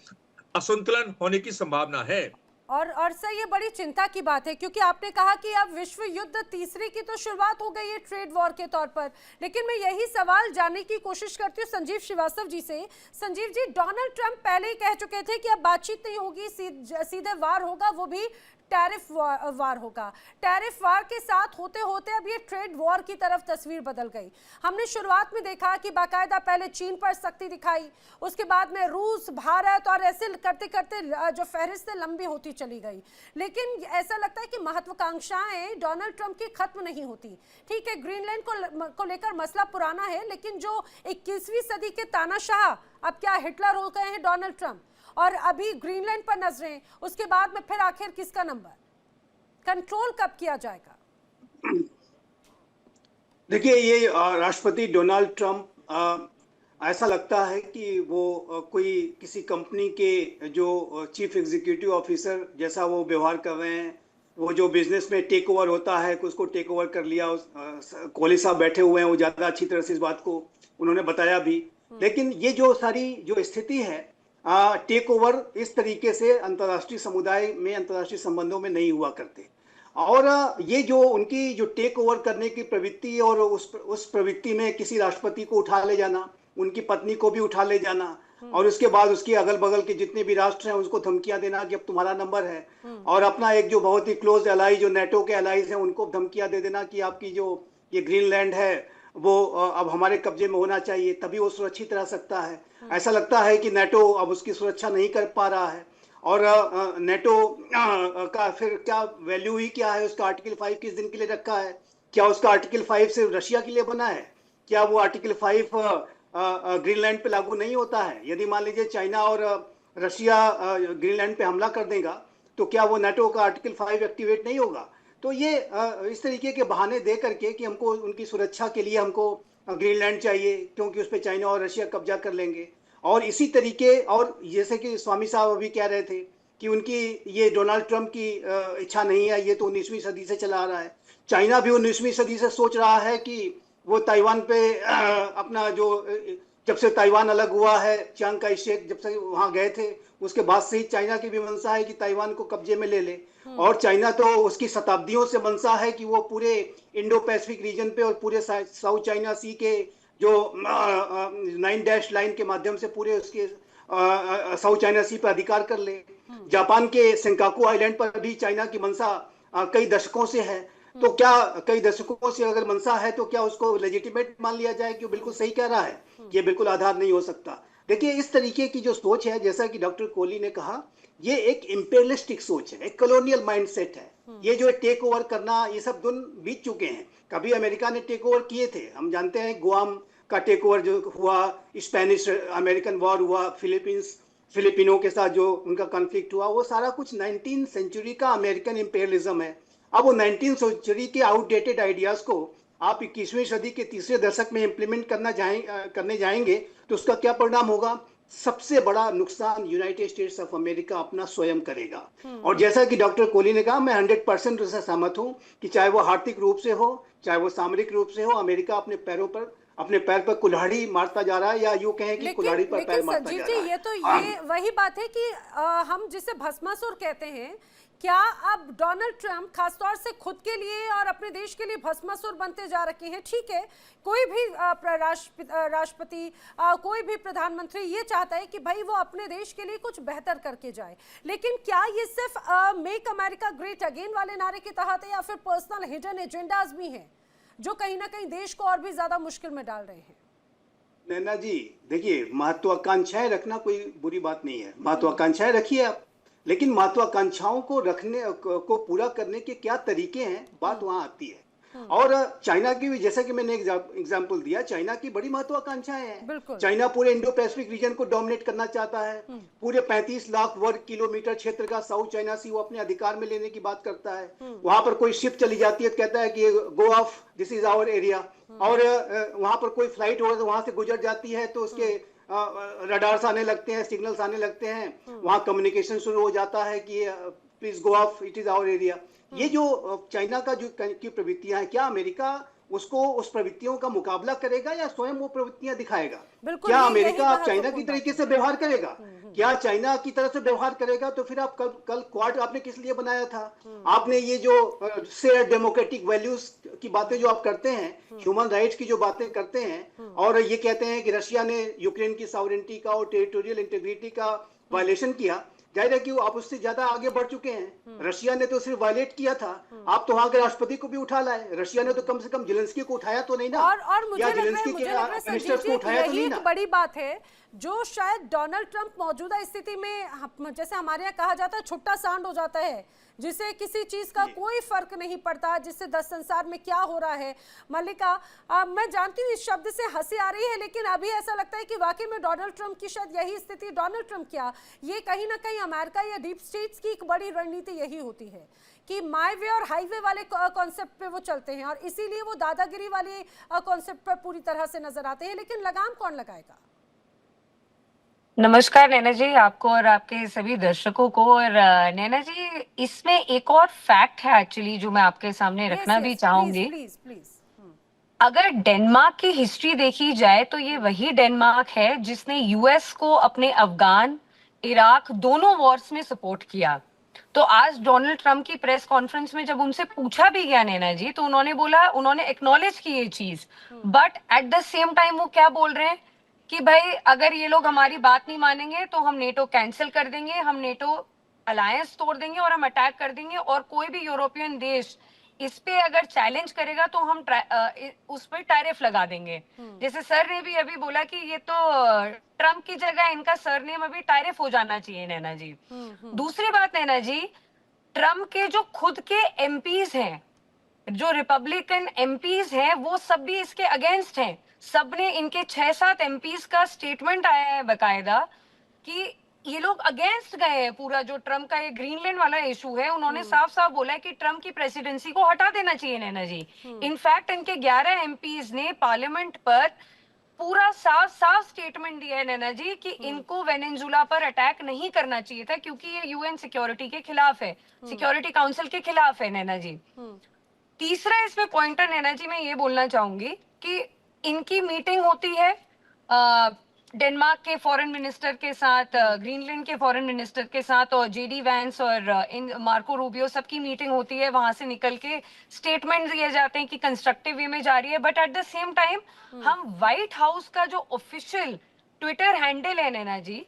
असंतुलन होने की संभावना है। और सर ये बड़ी चिंता की बात है क्योंकि आपने कहा कि अब विश्व युद्ध तीसरे की तो शुरुआत हो गई है ट्रेड वॉर के तौर पर, लेकिन मैं यही सवाल जानने की कोशिश करती हूँ संजीव श्रीवास्तव जी से। संजीव जी, डोनाल्ड ट्रंप पहले ही कह चुके थे कि अब बातचीत नहीं होगी, सीधे वार होगा, वो भी टैरिफ वार होगा। टैरिफ वार के साथ होते होते अब ये ट्रेड वॉर की तरफ तस्वीर बदल गई। हमने शुरुआत में देखा कि बाकायदा पहले चीन पर सख्ती दिखाई, उसके बाद में रूस, भारत और ऐसे करते करते जो फहरिस्तें लंबी होती चली गई। लेकिन ऐसा लगता है कि महत्वाकांक्षाएं डोनाल्ड ट्रंप की खत्म नहीं होती। ठीक है, ग्रीनलैंड को लेकर मसला पुराना है, लेकिन जो 21वीं सदी के तानाशाह अब क्या हिटलर हो गए हैं डोनाल्ड ट्रंप, और अभी ग्रीनलैंड पर नजरें, उसके बाद में फिर आखिर किसका नंबर, कंट्रोल कब किया जाएगा? देखिए, ये राष्ट्रपति डोनाल्ड ट्रंप ऐसा लगता है कि वो कोई किसी कंपनी के जो चीफ एग्जीक्यूटिव ऑफिसर जैसा वो व्यवहार कर रहे हैं। वो जो बिजनेस में टेक ओवर होता है कि उसको टेक ओवर कर लिया। कोहली साहब बैठे हुए हैं, वो ज़्यादा अच्छी तरह से इस बात को उन्होंने बताया भी। लेकिन ये जो सारी जो स्थिति है, टेक ओवर इस तरीके से अंतर्राष्ट्रीय समुदाय में, अंतर्राष्ट्रीय संबंधों में नहीं हुआ करते। और ये जो उनकी जो टेक ओवर करने की प्रवृत्ति और उस प्रवृत्ति में किसी राष्ट्रपति को उठा ले जाना, उनकी पत्नी को भी उठा ले जाना, और उसके बाद उसके अगल बगल के जितने भी राष्ट्र हैं उसको धमकियां देना कि अब तुम्हारा नंबर है, और अपना एक जो बहुत ही क्लोज एलाई जो नेटो के एलाइज हैं उनको धमकियां दे देना कि आपकी जो ये ग्रीनलैंड है वो अब हमारे कब्जे में होना चाहिए, तभी वो सुरक्षित रह सकता है। ऐसा लगता है कि नेटो अब उसकी सुरक्षा नहीं कर पा रहा है। और नेटो का फिर क्या वैल्यू ही क्या है? उसका आर्टिकल 5 किस दिन के लिए रखा है? क्या उसका आर्टिकल 5 सिर्फ रशिया के लिए बना है? क्या वो आर्टिकल 5 ग्रीनलैंड पे लागू नहीं होता है? यदि मान लीजिए चाइना और रशिया ग्रीनलैंड पे हमला कर देगा तो क्या वो नेटो का आर्टिकल 5 एक्टिवेट नहीं होगा? तो ये इस तरीके के बहाने दे करके कि हमको उनकी सुरक्षा के लिए हमको ग्रीनलैंड चाहिए क्योंकि उस पर चाइना और रशिया कब्जा कर लेंगे। और इसी तरीके, और जैसे कि स्वामी साहब अभी कह रहे थे कि उनकी ये डोनाल्ड ट्रंप की इच्छा नहीं है, ये तो 19वीं सदी से चला आ रहा है। चाइना भी 19वीं सदी से सोच रहा है कि वो ताइवान पे अपना जो, जब से ताइवान अलग हुआ है, चियांग काई शेक जब से वहाँ गए थे उसके बाद से ही चाइना की भी मंशा है कि ताइवान को कब्जे में ले ले। और चाइना तो उसकी शताब्दियों से मंशा है कि वो पूरे इंडो पैसिफिक रीजन पे और पूरे साउथ चाइना सी के जो 9 डैश लाइन के माध्यम से पूरे उसके साउथ चाइना सी पे अधिकार कर ले। जापान के सेंकाकू आइलैंड पर भी चाइना की मंशा कई दशकों से है। तो क्या कई दशकों से अगर मंशा है तो क्या उसको लेजिटिमेट मान लिया जाए कि वो बिल्कुल सही कह रहा है? ये बिल्कुल आधार नहीं हो सकता। देखिए, इस तरीके की जो सोच है, जैसा कि डॉक्टर कोहली ने कहा, ये एक इंपेरियलिस्टिक सोच है, एक कॉलोनियल माइंडसेट है। ये जो टेक ओवर करना, ये सब दिन बीत चुके हैं। कभी अमेरिका ने टेक ओवर किए थे, हम जानते हैं गुआम का टेक ओवर जो हुआ, स्पेनिश अमेरिकन वॉर हुआ, फिलिपिनो के साथ जो उनका कॉन्फ्लिक्ट हुआ, वो सारा कुछ 19th सेंचुरी का अमेरिकन इंपेरियलिज्म है। अब वो 19th सेंचुरी के आउटडेटेड आइडियाज को आप 21वीं सदी के तीसरे दशक में इम्प्लीमेंट करने जाएंगे तो उसका क्या परिणाम होगा? सबसे बड़ा नुकसान यूनाइटेड स्टेट्स ऑफ अमेरिका अपना स्वयं करेगा। और जैसा कि डॉक्टर कोहली ने कहा, मैं 100% उससे सहमत हूं कि चाहे वो आर्थिक रूप से हो, चाहे वो सामरिक रूप से हो, अमेरिका अपने पैर पर कुल्हाड़ी मारता जा रहा है, या यूं कहें कि कुल्हाड़ी पर पैर मारता जा रहा है। ये तो ये वही बात है कि हम जिसे भस्मासुर कहते हैं, क्या अब डोनाल्ड ट्रंप खासतौर से खुद के लिए और अपने देश के लिए भस्मासुर बनते जा रखे हैं? ठीक है, कोई भी राष्ट्रपति, कोई भी प्रधानमंत्री ये चाहता है कि भाई वो अपने देश के लिए कुछ बेहतर करके जाए, लेकिन क्या ये सिर्फ मेक अमेरिका ग्रेट अगेन वाले नारे के तहत है, या फिर पर्सनल हिडन एजेंडाज भी हैं जो कहीं ना कहीं देश को और भी ज्यादा मुश्किल में डाल रहे हैं? नैना जी, देखिए, महत्वाकांक्षाएं रखना कोई बुरी बात नहीं है, महत्वाकांक्षाएं रखिए आप, लेकिन महत्वाकांक्षाओं को पूरा करने के क्या तरीके हैं, बात वहां आती है। और चाइना की भी, जैसा कि मैंने एग्जांपल दिया, चाइना की बड़ी महत्वाकांक्षाएं हैं। बिल्कुल। चाइना पूरे इंडो पैसिफिक रीजन को डोमिनेट करना चाहता है। पूरे 35 लाख वर्ग किलोमीटर क्षेत्र का साउथ चाइना सी वो अपने अधिकार में लेने की बात करता है। वहां पर कोई शिप चली जाती है तो कहता है कि go off, this is our area. और वहां पर कोई फ्लाइट हो तो वहां से गुजर जाती है तो उसके रडार्स आने लगते हैं, सिग्नल्स आने लगते हैं, वहां कम्युनिकेशन शुरू हो जाता है कि please go off, it is our area. ये जो चाइना का जो की प्रवृत्तियां हैं, क्या अमेरिका उसको, उस प्रवृत्तियों का मुकाबला करेगा या स्वयं वो प्रवृत्तियां दिखाएगा? बिल्कुल, क्या यही अमेरिका अब चाइना महत्वपूर्ण की बात तरीके है। से व्यवहार करेगा? क्या चाइना की तरह से व्यवहार करेगा? तो फिर आप कल क्वाड आपने किस लिए बनाया था? आपने ये जो शेयर डेमोक्रेटिक वैल्यूज की बातें जो आप करते हैं, ह्यूमन राइट्स की जो बातें करते हैं, और ये कहते हैं कि रशिया ने यूक्रेन की सॉवरेनिटी का और टेरिटोरियल इंटीग्रिटी का वायलेशन किया, जाहिर है कि वो आप उससे ज्यादा आगे बढ़ चुके हैं। रशिया ने तो सिर्फ वायलेट किया था, आप तो वहां के राष्ट्रपति को भी उठा लाए। रशिया ने तो कम से कम जेलेंस्की को उठाया तो नहीं ना, और मुझे या लग रहा है, जेलेंस्की मुझे के लग रहा है संजीव मिनिस्टर्स जी, को उठाया तो यही नहीं एक ना। बड़ी बात है जो शायद डोनाल्ड ट्रंप मौजूदा स्थिति में, जैसे हमारे यहाँ कहा जाता है, छुट्टा सांड हो जाता है, जिसे किसी चीज का कोई फर्क नहीं पड़ता, जिससे दस संसार में क्या हो रहा है। मल्लिका, मैं जानती हूँ इस शब्द से हंसी आ रही है, लेकिन अभी ऐसा लगता है कि वाकई में डोनाल्ड ट्रंप की शायद यही स्थिति, डोनाल्ड ट्रंप क्या, ये कहीं ना कहीं अमेरिका या डीप स्टेट्स की एक बड़ी रणनीति यही होती है कि माई वे और हाईवे वाले कॉन्सेप्ट पे वो चलते हैं, और इसीलिए वो दादागिरी वाले कॉन्सेप्ट पर पूरी तरह से नजर आते हैं। लेकिन लगाम कौन लगाएगा? नमस्कार नैना जी, आपको और आपके सभी दर्शकों को। और नैना जी, इसमें एक और फैक्ट है एक्चुअली जो मैं आपके सामने रखना भी चाहूंगी। Please please. अगर डेनमार्क की हिस्ट्री देखी जाए तो ये वही डेनमार्क है जिसने यूएस को अपने अफगान, इराक दोनों वॉर्स में सपोर्ट किया। तो आज डोनाल्ड ट्रंप की प्रेस कॉन्फ्रेंस में जब उनसे पूछा भी गया नैना जी, तो उन्होंने बोला, उन्होंने एक्नॉलेज की ये चीज, but at the same time वो क्या बोल रहे हैं कि भाई अगर ये लोग हमारी बात नहीं मानेंगे तो हम नेटो कैंसिल कर देंगे, हम नेटो अलायंस तोड़ देंगे और हम अटैक कर देंगे, और कोई भी यूरोपियन देश इस पे अगर चैलेंज करेगा तो हम उस पर टैरिफ लगा देंगे। जैसे सर ने भी अभी बोला कि ये तो ट्रंप की जगह इनका सरनेम अभी टैरिफ हो जाना चाहिए नैना जी। दूसरी बात नैना जी, ट्रंप के जो खुद के एमपीज हैं, जो रिपब्लिकन एमपीज हैं, वो सब भी इसके अगेंस्ट हैं। सबने, इनके 6-7 एमपीज का स्टेटमेंट आया है बकायदा कि ये लोग अगेंस्ट गए हैं। पूरा जो ट्रम्प का ये ग्रीनलैंड वाला इशू है, उन्होंने साफ साफ बोला है कि ट्रम्प की प्रेसिडेंसी को हटा देना चाहिए नैना जी। इनफैक्ट इनके 11 एमपीज ने पार्लियामेंट पर पूरा साफ साफ स्टेटमेंट दिया है नैना जी कि इनको वेनेजुला पर अटैक नहीं करना चाहिए था, क्योंकि ये यूएन सिक्योरिटी के खिलाफ है, सिक्योरिटी काउंसिल के खिलाफ है नैना जी। तीसरा इसमें पॉइंटर नैना जी मैं ये बोलना चाहूंगी कि इनकी मीटिंग होती है डेनमार्क के फॉरेन मिनिस्टर के साथ, ग्रीनलैंड के फॉरेन मिनिस्टर के साथ, और जेडी वैंस और इन मार्को रूबियो सबकी मीटिंग होती है। वहां से निकल के स्टेटमेंट दिए जाते हैं कि कंस्ट्रक्टिव वे में जा रही है, but at the same time हम व्हाइट हाउस का जो ऑफिशियल ट्विटर हैंडल है नैना जी,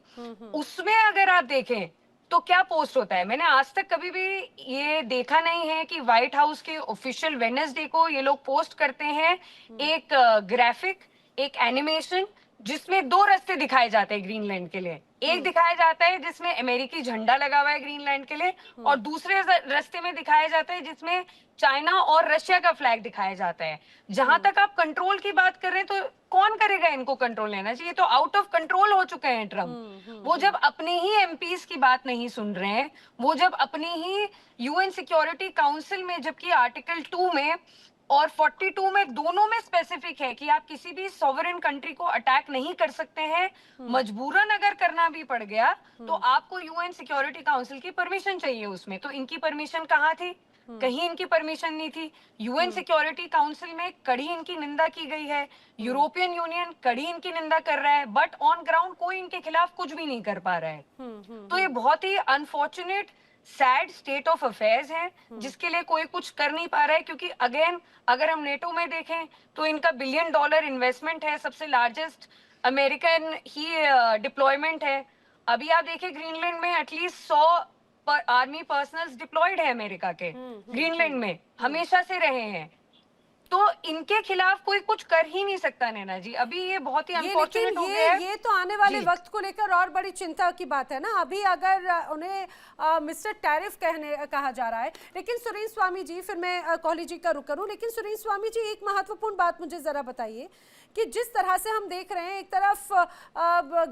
उसमें अगर आप देखें तो क्या पोस्ट होता है। मैंने आज तक कभी भी ये देखा नहीं है कि व्हाइट हाउस के ऑफिशियल वेडनेसडे को ये लोग पोस्ट करते हैं एक ग्राफिक, एक एनिमेशन जिसमें 2 रास्ते दिखाए जाते हैं ग्रीनलैंड के लिए। एक दिखाया जाता है जिसमें अमेरिकी झंडा लगा हुआ है ग्रीनलैंड के लिए, और दूसरे रास्ते में दिखाया जाता है जिसमें चाइना और रशिया का फ्लैग दिखाया जाता है। जहां तक आप कंट्रोल की बात कर रहे हैं, तो कौन करेगा इनको कंट्रोल लेना चाहिए? तो आउट ऑफ कंट्रोल हो चुके हैं ट्रम्प। वो जब अपने ही एमपीज की बात नहीं सुन रहे हैं, वो जब अपनी ही यूएन सिक्योरिटी काउंसिल में, जबकि आर्टिकल 2 में और 42 में दोनों में स्पेसिफिक है कि आप किसी भी सॉवरेन कंट्री को अटैक नहीं कर सकते हैं, मजबूरन अगर करना भी पड़ गया तो आपको यूएन सिक्योरिटी काउंसिल की परमिशन चाहिए उसमें। तो इनकी परमिशन कहाँ थी? कहीं इनकी परमिशन नहीं थी। यूएन सिक्योरिटी काउंसिल में कड़ी इनकी निंदा की गई है, यूरोपियन यूनियन कड़ी इनकी निंदा कर रहा है, बट ऑन ग्राउंड कोई इनके खिलाफ कुछ भी नहीं कर पा रहा है। तो ये बहुत ही unfortunate sad state of affairs है जिसके लिए कोई कुछ कर नहीं पा रहा है। क्योंकि अगेन अगर हम नेटो में देखें तो इनका $1 बिलियन इन्वेस्टमेंट है, सबसे लार्जेस्ट अमेरिकन ही डिप्लॉयमेंट है। अभी आप देखिए ग्रीनलैंड में एटलीस्ट 100 आर्मी पर्सनल्स डिप्लॉयड है अमेरिका के, ग्रीनलैंड में हमेशा से रहे हैं। तो इनके खिलाफ कोई कुछ कर ही नहीं सकता नैना जी। अभी ये बहुत ही अनफॉर्चुनेट हो गया है। ये तो आने वाले जी। वक्त को लेकर और बड़ी चिंता की बात है ना। अभी अगर उन्हें मिस्टर टैरिफ कहा जा रहा है, लेकिन सुरेंद्र स्वामी जी, फिर मैं कोहली जी का रुख करूं, लेकिन सुरेंद्र स्वामी जी एक महत्वपूर्ण बात मुझे जरा बताइए कि जिस तरह से हम देख रहे हैं, एक तरफ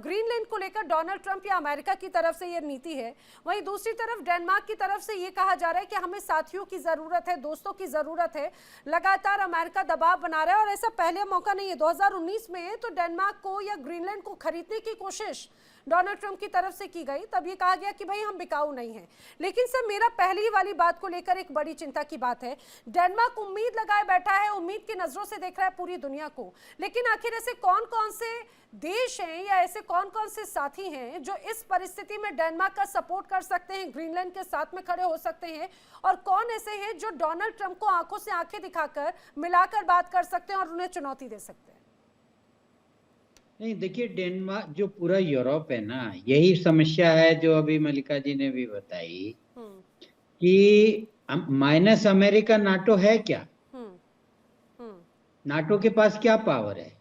ग्रीनलैंड को लेकर डोनाल्ड ट्रंप या अमेरिका की तरफ से ये नीति है, वहीं दूसरी तरफ डेनमार्क की तरफ से ये कहा जा रहा है कि हमें साथियों की जरूरत है, दोस्तों की जरूरत है। लगातार अमेरिका दबाव बना रहा है और ऐसा पहले मौका नहीं है, 2019 में तो डेनमार्क को या ग्रीनलैंड को खरीदने की कोशिश डोनाल्ड ट्रंप की तरफ से की गई। तब ये कहा गया कि भाई हम बिकाऊ नहीं हैं। लेकिन सर, मेरा पहली वाली बात को लेकर एक बड़ी चिंता की बात है, डेनमार्क उम्मीद लगाए बैठा है, उम्मीद की नजरों से देख रहा है पूरी दुनिया को। लेकिन आखिर ऐसे कौन कौन से देश हैं या ऐसे कौन कौन से साथी हैं जो इस परिस्थिति में डेनमार्क का सपोर्ट कर सकते हैं, ग्रीनलैंड के साथ में खड़े हो सकते हैं, और कौन ऐसे हैं जो डोनाल्ड ट्रंप को आंखों से आंखें दिखाकर मिलाकर बात कर सकते हैं और उन्हें चुनौती दे सकते हैं? नहीं, देखिए, डेनमार्क जो पूरा यूरोप है ना, यही समस्या है जो अभी मल्लिका जी ने भी बताई कि माइनस अमेरिका नाटो है क्या? नाटो के पास क्या पावर है?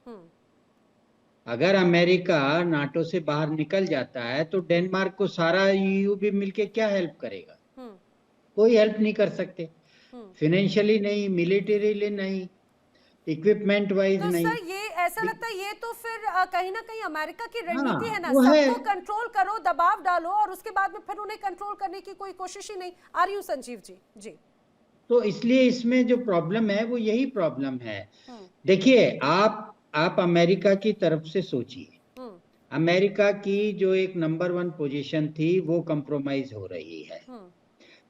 अगर अमेरिका नाटो से बाहर निकल जाता है तो डेनमार्क को सारा ईयू भी मिलके क्या हेल्प करेगा? कोई हेल्प नहीं कर सकते, फाइनेंशियली नहीं, मिलिटरीली नहीं, इक्विपमेंट वाइज तो नहीं। सर, ये ऐसा लगता है ये तो फिर कहीं ना कहीं अमेरिका की रणनीति है ना, वो है। सबको कंट्रोल करो, दबाव डालो और उसके बाद में फिर उन्हें कंट्रोल करने की कोई कोशिश ही नहीं। Are you Sanjeev ji? जी, तो इसलिए इसमें जो प्रॉब्लम है वो यही प्रॉब्लम है। देखिए, आप अमेरिका की तरफ से सोचिए, अमेरिका की जो एक नंबर 1 पोजीशन थी वो कंप्रोमाइज हो रही है।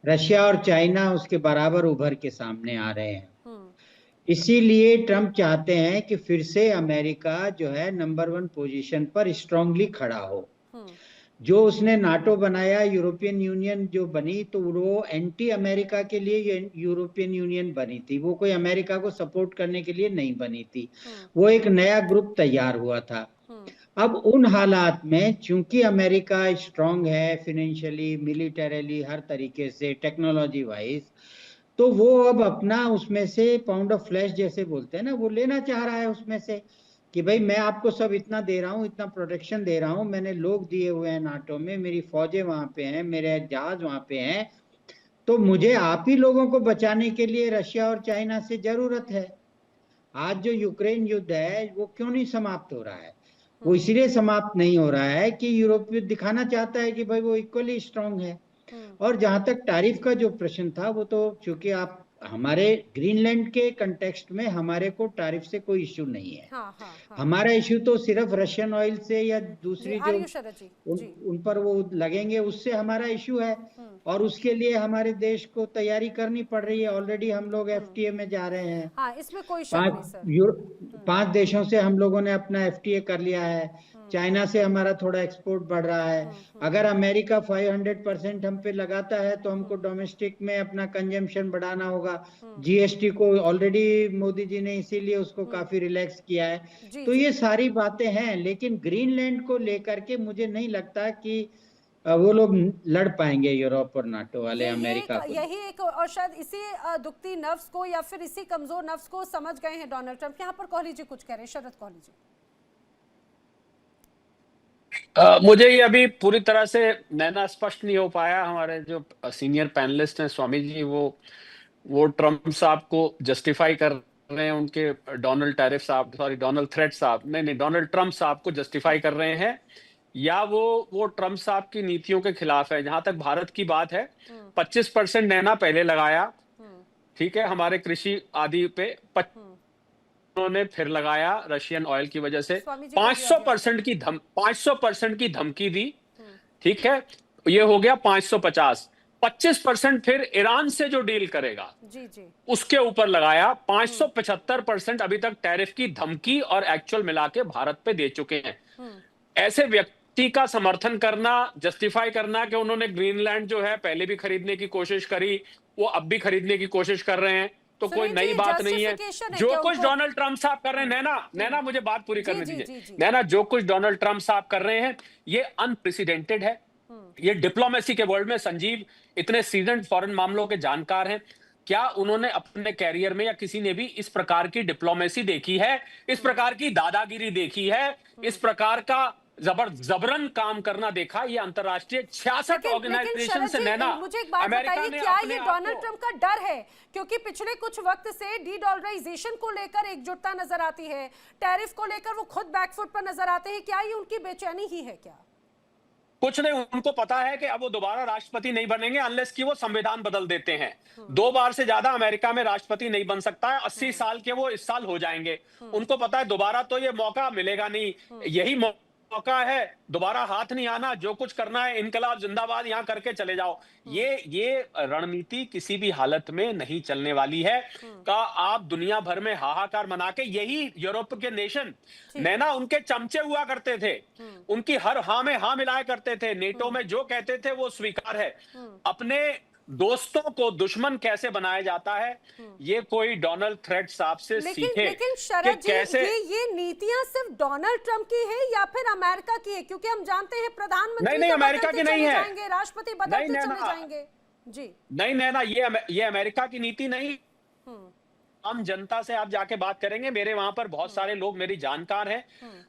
रशिया और चाइना उसके बराबर उभर के सामने आ रहे हैं। इसीलिए ट्रंप चाहते हैं कि फिर से अमेरिका जो है नंबर 1 पोजीशन पर स्ट्रांगली खड़ा हो। जो उसने नाटो बनाया, यूरोपियन यूनियन जो बनी, तो वो एंटी अमेरिका के लिए यूरोपियन यूनियन बनी थी, वो कोई अमेरिका को सपोर्ट करने के लिए नहीं बनी थी। वो एक नया ग्रुप तैयार हुआ था। अब उन हालात में चूंकि अमेरिका स्ट्रांग है फाइनेंशियली, मिलिटरीली, हर तरीके से, टेक्नोलॉजी वाइज, तो वो अब अपना उसमें से पाउंड ऑफ फ्लैश जैसे बोलते हैं ना, वो लेना चाह रहा है उसमें से कि भाई मैं आपको सब इतना दे रहा हूँ, इतना प्रोटेक्शन दे रहा हूँ, मैंने लोग दिए हुए हैं नाटो में, मेरी फौजें वहां पे हैं, मेरे जहाज वहां पे हैं, तो मुझे आप ही लोगों को बचाने के लिए रशिया और चाइना से जरूरत है। आज जो यूक्रेन युद्ध है वो क्यों नहीं समाप्त हो रहा है? वो इसलिए समाप्त नहीं हो रहा है कि यूरोप दिखाना चाहता है कि भाई वो इक्वली स्ट्रांग है। और जहां तक टैरिफ का जो प्रश्न था, वो तो चूंकि आप हमारे ग्रीनलैंड के कंटेक्स्ट में हमारे को टैरिफ से कोई इश्यू नहीं है। हमारा इश्यू तो सिर्फ रशियन ऑयल से या दूसरी जो उन पर वो लगेंगे उससे हमारा इश्यू है, और उसके लिए हमारे देश को तैयारी करनी पड़ रही है। ऑलरेडी हम लोग एफटीए में जा रहे हैं। इसमें कोई शक नहीं सर। 5 देशों से हम लोगों ने अपना एफटीए कर लिया है। चाइना से हमारा थोड़ा एक्सपोर्ट बढ़ रहा है। अगर अमेरिका 500% हम पे लगाता है तो हमको डोमेस्टिक में अपना कंजम्पशन बढ़ाना होगा। जीएसटी को ऑलरेडी मोदी जी ने इसीलिए उसको काफी रिलैक्स किया है। तो ये सारी बातें हैं, लेकिन ग्रीनलैंड को लेकर के मुझे नहीं लगता कि वो लोग लड़ पाएंगे यूरोप और नाटो वाले अमेरिका को। यही एक, और शायद इसी दुखती नफ्स को या फिर इसी कमजोर नफ्स को समझ गए हैं डोनाल्ड ट्रंप। यहाँ पर कोहली जी कुछ कह रहे हैं, शरद कोहली जी। मुझे ये अभी पूरी तरह से नैना स्पष्ट नहीं हो पाया। हमारे जो सीनियर पैनलिस्ट हैं स्वामी जी, वो ट्रंप साहब को जस्टिफाई कर रहे हैं, उनके डोनाल्ड थ्रेड साहब, नहीं, डोनाल्ड ट्रंप साहब को जस्टिफाई कर रहे हैं, या वो ट्रंप साहब की नीतियों के खिलाफ है। जहां तक भारत की बात है, 25% नैना पहले लगाया, ठीक है, हमारे कृषि आदि पे उन्होंने फिर लगाया रशियन ऑयल की वजह से। 500% की धमकी दी, ठीक है, ये हो गया 550। 25% फिर ईरान से जो डील करेगा उसके ऊपर लगाया। 575% अभी तक टैरिफ की धमकी और एक्चुअल मिला के भारत पे दे चुके हैं। ऐसे व्यक्ति का समर्थन करना, जस्टिफाई करना कि उन्होंने ग्रीनलैंड जो है पहले भी खरीदने की कोशिश करी, वो अब भी खरीदने की कोशिश कर रहे हैं, तो कोई नई बात नहीं है। जो कुछ डोनाल्ड ट्रंप साहब कर रहे हैं, नैना मुझे बात पूरी करने दीजिए। नैना, जो कुछ डोनाल्ड ट्रंप साहब कर रहे हैं ये अनप्रेसिडेंटेड है। ये डिप्लोमेसी के वर्ल्ड में संजीव इतने सीजन्ड फॉरेन मामलों के जानकार हैं। क्या उन्होंने अपने कैरियर में या किसी ने भी इस प्रकार की डिप्लोमेसी देखी है, इस प्रकार की दादागिरी देखी है, इस प्रकार का जबरन काम करना देखा? ये अंतरराष्ट्रीय 66 लेकिन ऑर्गेनाइजेशन शरद से जी, नैना, मुझे एक बात अमेरिका बताइए, ने क्या अपने ये आप डोनाल्ड को ट्रंप का डर है? क्योंकि पिछले कुछ वक्त से डी डॉलराइजेशन को लेकर एकजुटता नजर आती है, टैरिफ को लेकर वो खुद बैकफुट पर नजर आते हैं, क्या ये उनकी बेचैनी ही है क्या? कुछ नहीं, उनको पता है कि अब वो दोबारा राष्ट्रपति नहीं बनेंगे अनलेस कि वो संविधान बदल देते हैं। 2 बार से ज्यादा अमेरिका में राष्ट्रपति नहीं बन सकता है। 80 साल के वो इस साल हो जाएंगे। उनको पता है दोबारा तो ये मौका मिलेगा नहीं। यही मौका है, दोबारा हाथ नहीं आना, जो कुछ करना है इनकलाब जिंदाबाद यहां करके चले जाओ। ये रणनीति किसी भी हालत में नहीं चलने वाली है। का आप दुनिया भर में हाहाकार मना के, यही यूरोप के नेशन नैना उनके चमचे हुआ करते थे, उनकी हर हाँ में हाँ मिलाया करते थे, नेटो में जो कहते थे वो स्वीकार है। अपने दोस्तों को दुश्मन कैसे बनाया जाता है, ये कोई डोनाल्ड थ्रेड साहब से सीखे लेकिन कि शरद जी, कैसे। ये नीतियां सिर्फ डोनाल्ड ट्रंप की है या फिर अमेरिका की है? क्योंकि हम जानते हैं प्रधानमंत्री नहीं, तो अमेरिका बदलते की नहीं चले है। जाएंगे, राष्ट्रपति बदलते नहीं, चले नैना। जाएंगे। जी नहीं नैना, ये अमेरिका की नीति नहीं। आम जनता से आप जाके बात करेंगे, मेरे वहां पर बहुत सारे लोग मेरी जानकार हैं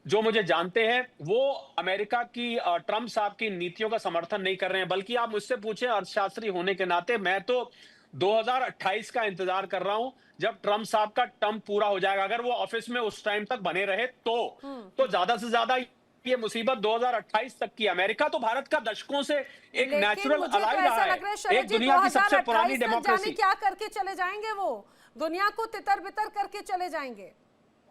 जो मुझे जानते हैं, वो अमेरिका की ट्रंप साहब की नीतियों का समर्थन नहीं कर रहे हैं। बल्कि आप मुझसे पूछे अर्थशास्त्री होने के नाते, मैं तो 2028 का इंतजार कर रहा हूं, जब ट्रंप साहब का टर्म पूरा हो जाएगा। अगर वो ऑफिस में उस टाइम तक बने रहे तो ज्यादा से ज्यादा ये मुसीबत 2028 तक की। अमेरिका तो भारत का दशकों से एक लेकिन नेचुरल मुझे तो अलाई ऐसा रहा लग रहा है है, शरद एक जी, दुनिया की सबसे 2028 पुरानी तक जाने डेमोक्रेसी। क्या करके चले जाएंगे? वो दुनिया को तितर बितर करके चले जाएंगे।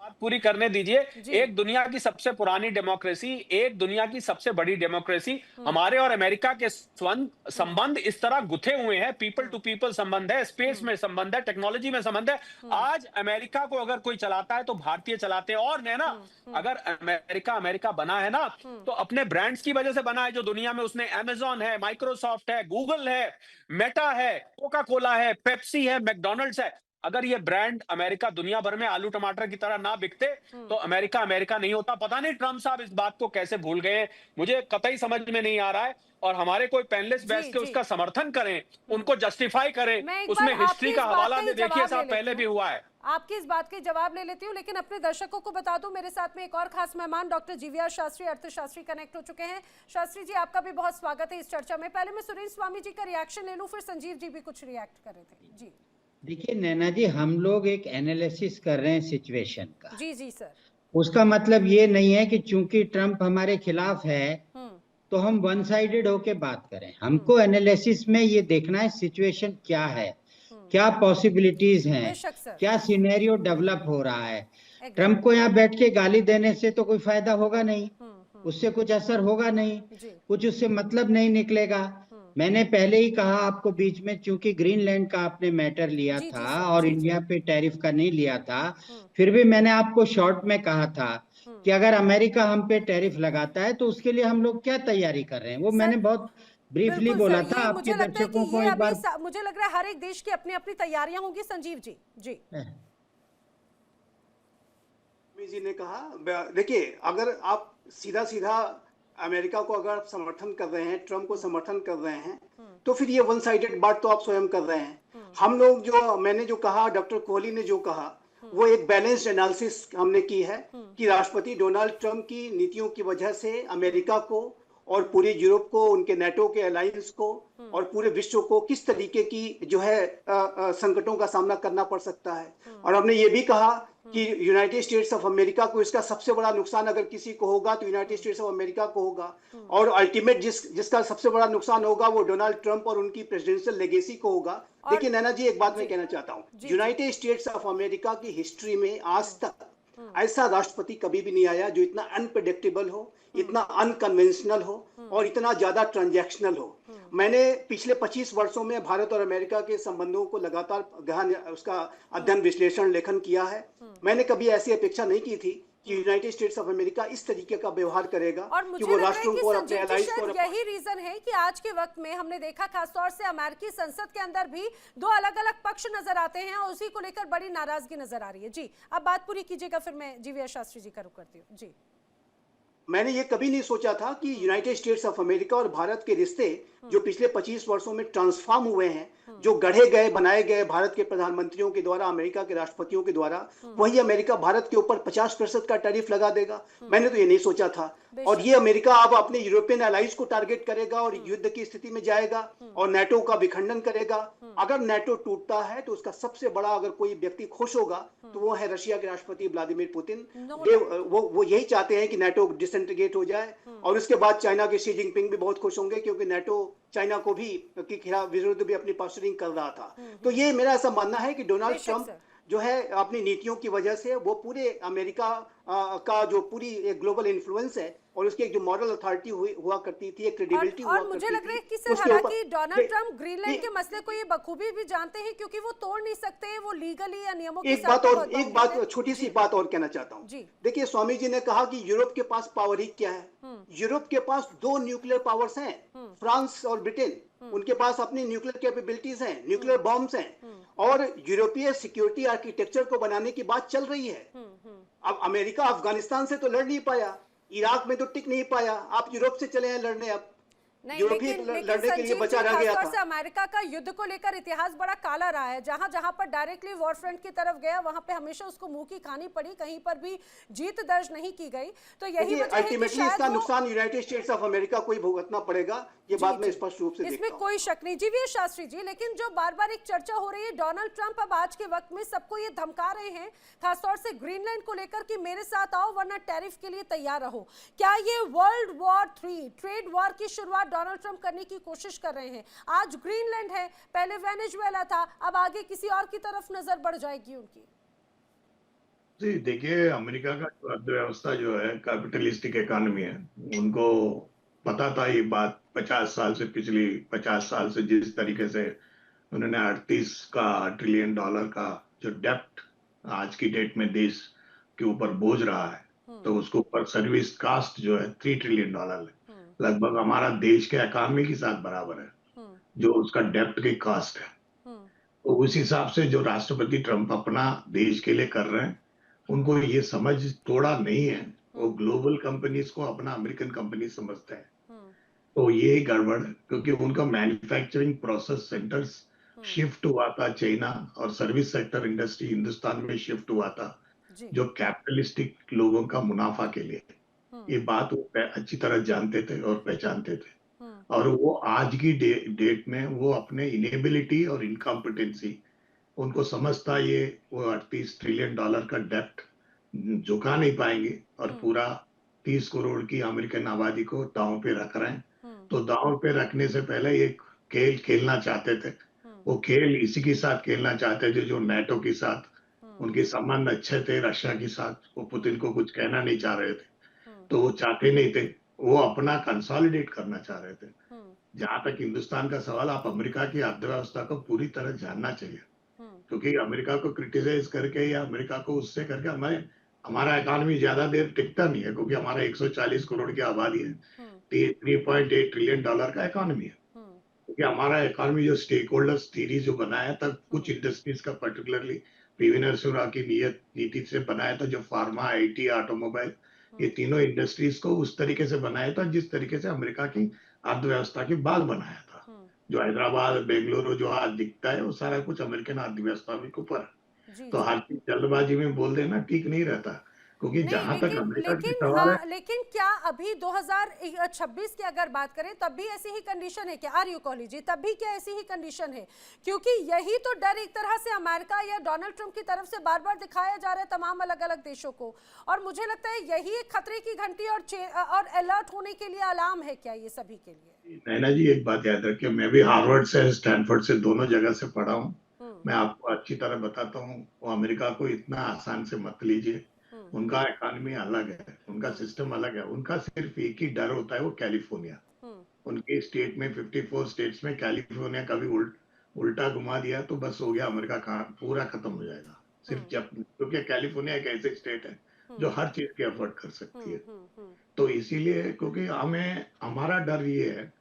बात पूरी करने दीजिए। जी। एक दुनिया की सबसे पुरानी डेमोक्रेसी, एक दुनिया की सबसे बड़ी डेमोक्रेसी, हमारे और अमेरिका के संबंध इस तरह गुथे हुए हैं। पीपल टू पीपल संबंध है, स्पेस में संबंध है, टेक्नोलॉजी में संबंध है। आज अमेरिका को अगर कोई चलाता है तो भारतीय चलाते हैं। और है ना, अगर अमेरिका बना है ना, तो अपने ब्रांड्स की वजह से बना है। जो दुनिया में उसने अमेजॉन है, माइक्रोसॉफ्ट है, गूगल है, मेटा है, कोका कोला है, पेप्सी है, मैकडोनल्ड्स है। अगर ये ब्रांड अमेरिका दुनिया भर में आलू टमाटर की तरह ना बिकते तो अमेरिका नहीं होता। पता नहीं ट्रंप साहब इस बात को कैसे भूल गए हैं, मुझे कतई समझ में नहीं आ रहा है। और हमारे कोई पैनलिस्ट बैठ के उसका समर्थन करें, उनको जस्टिफाई करें, उसमें हिस्ट्री का हवाला दे। देखिए साहब, पहले भी हुआ है। आपकी इस बात के जवाब ले लेती हूँ, लेकिन अपने दर्शकों को बता दूं, मेरे साथ में एक और खास मेहमान डॉक्टर जीवीआर शास्त्री, अर्थशास्त्री कनेक्ट हो चुके हैं। शास्त्री जी, आपका भी बहुत स्वागत है इस चर्चा में। पहले मैं सुरेंद्र स्वामी जी का रिएक्शन ले लूं, फिर संजीव जी भी कुछ रिएक्ट कर रहे थे। जी देखिए नैना जी, हम लोग एक एनालिसिस कर रहे हैं सिचुएशन का। जी सर। उसका मतलब ये नहीं है कि चूंकि ट्रंप हमारे खिलाफ है तो हम वन साइडेड होके बात करें। हमको एनालिसिस में ये देखना है सिचुएशन क्या है, क्या पॉसिबिलिटीज हैं, क्या सिनेरियो डेवलप हो रहा है। ट्रंप को यहाँ बैठ के गाली देने से तो कोई फायदा होगा नहीं, उससे कुछ असर होगा नहीं, कुछ उससे मतलब नहीं निकलेगा। मैंने पहले ही कहा आपको बीच में, चूंकि ग्रीनलैंड का आपने मैटर लिया था और इंडिया पे टैरिफ का नहीं लिया था, फिर भी मैंने आपको शॉर्ट में कहा था कि अगर अमेरिका हम पे टैरिफ लगाता है तो उसके लिए हम लोग क्या तैयारी कर रहे हैं, वो मैंने बहुत ब्रीफली बोला था आपके दर्शकों को एक बार। मुझे लग रहा है हर एक देश की अपनी अपनी तैयारियां होंगी। संजीव जी। जी जी ने कहा, देखिए अगर आप सीधा अमेरिका को अगर आप समर्थन कर रहे हैं, ट्रंप को समर्थन कर रहे हैं, तो फिर ये वन साइडेड बात तो आप स्वयं कर रहे हैं। हम लोग जो, मैंने जो कहा, डॉक्टर कोहली ने जो कहा, वो एक बैलेंस्ड एनालिसिस हमने की है कि राष्ट्रपति डोनाल्ड ट्रंप की नीतियों की वजह से अमेरिका को और पूरे यूरोप को, उनके नेटो के अलायंस को और पूरे विश्व को किस तरीके की जो है संकटों का सामना करना पड़ सकता है। और हमने ये भी कहा कि यूनाइटेड स्टेट्स ऑफ अमेरिका को इसका सबसे बड़ा नुकसान अगर किसी को होगा तो यूनाइटेड स्टेट्स ऑफ अमेरिका को होगा, और अल्टीमेट जिसका सबसे बड़ा नुकसान होगा वो डोनाल्ड ट्रंप और उनकी प्रेसिडेंशियल लेगेसी को होगा। देखिए नैना जी, एक बात मैं कहना चाहता हूँ, यूनाइटेड स्टेट्स ऑफ अमेरिका की हिस्ट्री में आज तक ऐसा राष्ट्रपति कभी भी नहीं आया जो इतना अनप्रेडिक्टेबल हो, इतना अनकन्वेंशनल हो और इतना ज्यादा ट्रांजैक्शनल हो। मैंने पिछले 25 वर्षों में भारत और अमेरिका के संबंधों को लगातार गहन उसका अध्ययन, विश्लेषण, लेखन किया है। मैंने कभी ऐसी अपेक्षा नहीं की थी कि यूनाइटेड स्टेट्स ऑफ अमेरिका इस तरीके का व्यवहार करेगा और कि वो राष्ट्रों को और अपने एलाइज को। यही रीजन है कि आज के वक्त में हमने देखा, खासतौर से अमेरिकी संसद के अंदर भी दो अलग अलग पक्ष नजर आते हैं और उसी को लेकर बड़ी नाराजगी नजर आ रही है। जी, अब बात पूरी कीजिएगा, फिर मैं जीवीआर शास्त्री जी का रुख करती हूँ। जी मैंने ये कभी नहीं सोचा था कि यूनाइटेड स्टेट्स ऑफ अमेरिका और भारत के रिश्ते जो पिछले 25 वर्षों में ट्रांसफॉर्म हुए हैं, जो गढ़े गए बनाए गए भारत के प्रधानमंत्रियों के द्वारा, अमेरिका के राष्ट्रपतियों के द्वारा, वही अमेरिका भारत के ऊपर 50% का टैरिफ लगा देगा। मैंने तो ये नहीं सोचा था। और ये अमेरिका अब अपने यूरोपियन एलाइज को टारगेट करेगा और युद्ध की स्थिति में जाएगा और नेटो का विखंडन करेगा। अगर नेटो टूटता है तो उसका सबसे बड़ा, अगर कोई व्यक्ति खुश होगा तो वो है रशिया के राष्ट्रपति व्लादिमीर पुतिन। वो यही चाहते हैं कि नेटो डिसइंटीग्रेट हो जाए। और उसके बाद चाइना के शी जिनपिंग भी बहुत खुश होंगे, क्योंकि नेटो चाइना को भी के विरुद्ध भी अपनी पोस्चरिंग कर रहा था। तो ये मेरा ऐसा मानना है कि डोनाल्ड ट्रंप जो है अपनी नीतियों की वजह से वो पूरे अमेरिका का जो पूरी एक ग्लोबल इन्फ्लुएंस है और उसकी एक जो मॉरल अथॉरिटी हुआ करती थी, एक क्रेडिबिलिटी हुआ करती थी। और मुझे लग रहा है कि सर, हालांकि डोनाल्ड ट्रंप ग्रीनलैंड के मसले को ये बखूबी भी जानते हैं, क्योंकि वो तोड़ नहीं सकते, वो लीगली या नियमों के साथ। एक बात छोटी सी बात और कहना चाहता हूँ। देखिए, स्वामी जी ने कहा कि यूरोप के पास पावर ही क्या है। यूरोप के पास 2 न्यूक्लियर पावर्स हैं, फ्रांस और ब्रिटेन। उनके पास अपनी न्यूक्लियर कैपेबिलिटीज हैं, न्यूक्लियर बॉम्ब्स हैं, और यूरोपीय सिक्योरिटी आर्किटेक्चर को बनाने की बात चल रही है। अब अमेरिका अफगानिस्तान से तो लड़ नहीं पाया, इराक में तो टिक नहीं पाया, आप यूरोप से चले हैं लड़ने। अब नहीं, लेकिन लड़ने के लिए बचा रह गया था। से अमेरिका का युद्ध को लेकर इतिहास बड़ा काला रहा है। जहां जहां पर डायरेक्टली वॉर फ्रंट की तरफ गया, वहां पे हमेशा उसको मुंह की खानी पड़ी, कहीं पर भी जीत दर्ज नहीं की गई। तो यही वजह है कि अल्टीमेटली इसका नुकसान यूनाइटेड स्टेट्स ऑफ अमेरिका को ही भुगतना पड़ेगा। ये बात मैं स्पष्ट रूप से इसमें कोई शक नहीं। जीवीएस शास्त्री जी, लेकिन जो बार बार एक चर्चा हो रही है, डोनाल्ड ट्रंप अब आज के वक्त में सबको ये धमका रहे हैं, खासतौर से ग्रीनलैंड को लेकर, कि मेरे साथ आओ वरना टैरिफ के लिए तैयार रहो। क्या ये वर्ल्ड वॉर 3 ट्रेड वॉर की शुरुआत डोनाल्ड ट्रंप करने की कोशिश कर रहे हैं? आज ग्रीनलैंड है, पहले वेनेजुएला था, अब आगे किसी और की तरफ नजर बढ़ जाएगी उनकी। जी देखिए, अमेरिका का अर्थव्यवस्था जो है कैपिटलिस्टिक इकोनॉमी है। उनको पता था ये बात 50 साल से, पिछली 50 साल से जिस तरीके से उन्होंने 38 का ट्रिलियन डॉलर का जो डेप्ट आज की डेट में देश के ऊपर बोझ रहा है, तो उसके ऊपर सर्विस कास्ट जो है 3 ट्रिलियन डॉलर है, लगभग हमारा देश के इकोनॉमी के साथ बराबर है जो उसका डेप्ट की कास्ट है। तो उस हिसाब से जो राष्ट्रपति ट्रंप अपना देश के लिए कर रहे हैं, उनको ये समझ थोड़ा नहीं है। वो ग्लोबल कंपनीज को अपना अमेरिकन कंपनी समझते हैं। तो ये गड़बड़, क्योंकि उनका मैन्युफैक्चरिंग प्रोसेस सेंटर्स शिफ्ट हुआ था चाइना, और सर्विस सेक्टर इंडस्ट्री हिंदुस्तान में शिफ्ट हुआ था जो कैपिटलिस्टिक लोगों का मुनाफा के लिए। ये बात वो अच्छी तरह जानते थे और पहचानते थे। और वो आज की डेट में वो अपने इनेबिलिटी और इनकॉम्पिटेंसी उनको समझता, ये वो 38 ट्रिलियन डॉलर का डेप्ट झुका नहीं पाएंगे और पूरा 30 करोड़ की अमेरिकन आबादी को दांव पे रख रहे हैं। तो दांव पे रखने से पहले एक खेल खेलना चाहते थे। वो खेल इसी के साथ खेलना चाहते थे जो नेटो के साथ उनके संबंध अच्छे थे, रशिया के साथ वो पुतिन को कुछ कहना नहीं चाह रहे थे, तो वो चाहते नहीं थे, वो अपना कंसोलिडेट करना चाह रहे थे। जहां तक हिंदुस्तान का सवाल, आप अमेरिका की अर्थव्यवस्था को पूरी तरह जानना चाहिए, क्योंकि अमेरिका को क्रिटिसाइज करके या अमेरिका को उससे करके हमारा इकोनॉमी ज्यादा देर टिकता नहीं है, क्योंकि हमारा 140 करोड़ की आबादी है, 3.8 ट्रिलियन डॉलर का इकोनॉमी है। क्योंकि हमारा इकोनॉमी जो स्टेक होल्डर्स थ्योरी जो बनाया था, कुछ इंडस्ट्रीज का पर्टिकुलरली पीवी नरसिम्हा की नीति से बनाया था, जो फार्मा, आईटी, ऑटोमोबाइल, ये तीनों इंडस्ट्रीज को उस तरीके से बनाया था जिस तरीके से अमेरिका की अर्थव्यवस्था की बाल बनाया था। जो हैदराबाद, बेंगलुरु जो आज दिखता है, वो सारा कुछ अमेरिकन अर्थव्यवस्था के ऊपर है। तो हर चीज जल्दबाजी में बोल देना ठीक नहीं रहता, क्योंकि जहां तक अमेरिका की सवाल है। लेकिन क्या अभी 2026 की अगर बात करें तब भी ऐसी ही कंडीशन है क्या? आर्यू कॉली जी, तब भी क्या ऐसी ही कंडीशन है? क्योंकि यही तो डर एक तरह से अमेरिका या डोनाल्ड ट्रंप की तरफ से बार बार दिखाया जा रहा है तमाम अलग अलग देशों को, और मुझे लगता है यही एक खतरे की घंटी और अलर्ट होने के लिए अलार्म है क्या ये सभी के लिए? नैना जी, एक बात याद रखिए, मैं भी हार्वर्ड से, स्टैनफोर्ड से, दोनों जगह से पढ़ा हूँ। मैं आपको अच्छी तरह बताता हूँ, वो अमेरिका को इतना आसान से मत लीजिए। उनका इकोनॉमी अलग है, उनका सिस्टम अलग है। उनका सिर्फ एक ही डर होता है, वो कैलिफोर्निया। उनके स्टेट में 54 स्टेट्स में कैलिफोर्निया का भी उल्टा घुमा दिया तो बस हो गया, अमेरिका का पूरा खत्म हो जाएगा। सिर्फ जब, क्योंकि कैलिफोर्निया एक ऐसे स्टेट है जो हर चीज की अफोर्ड कर सकती है। तो इसीलिए, क्योंकि हमारा डर ये है,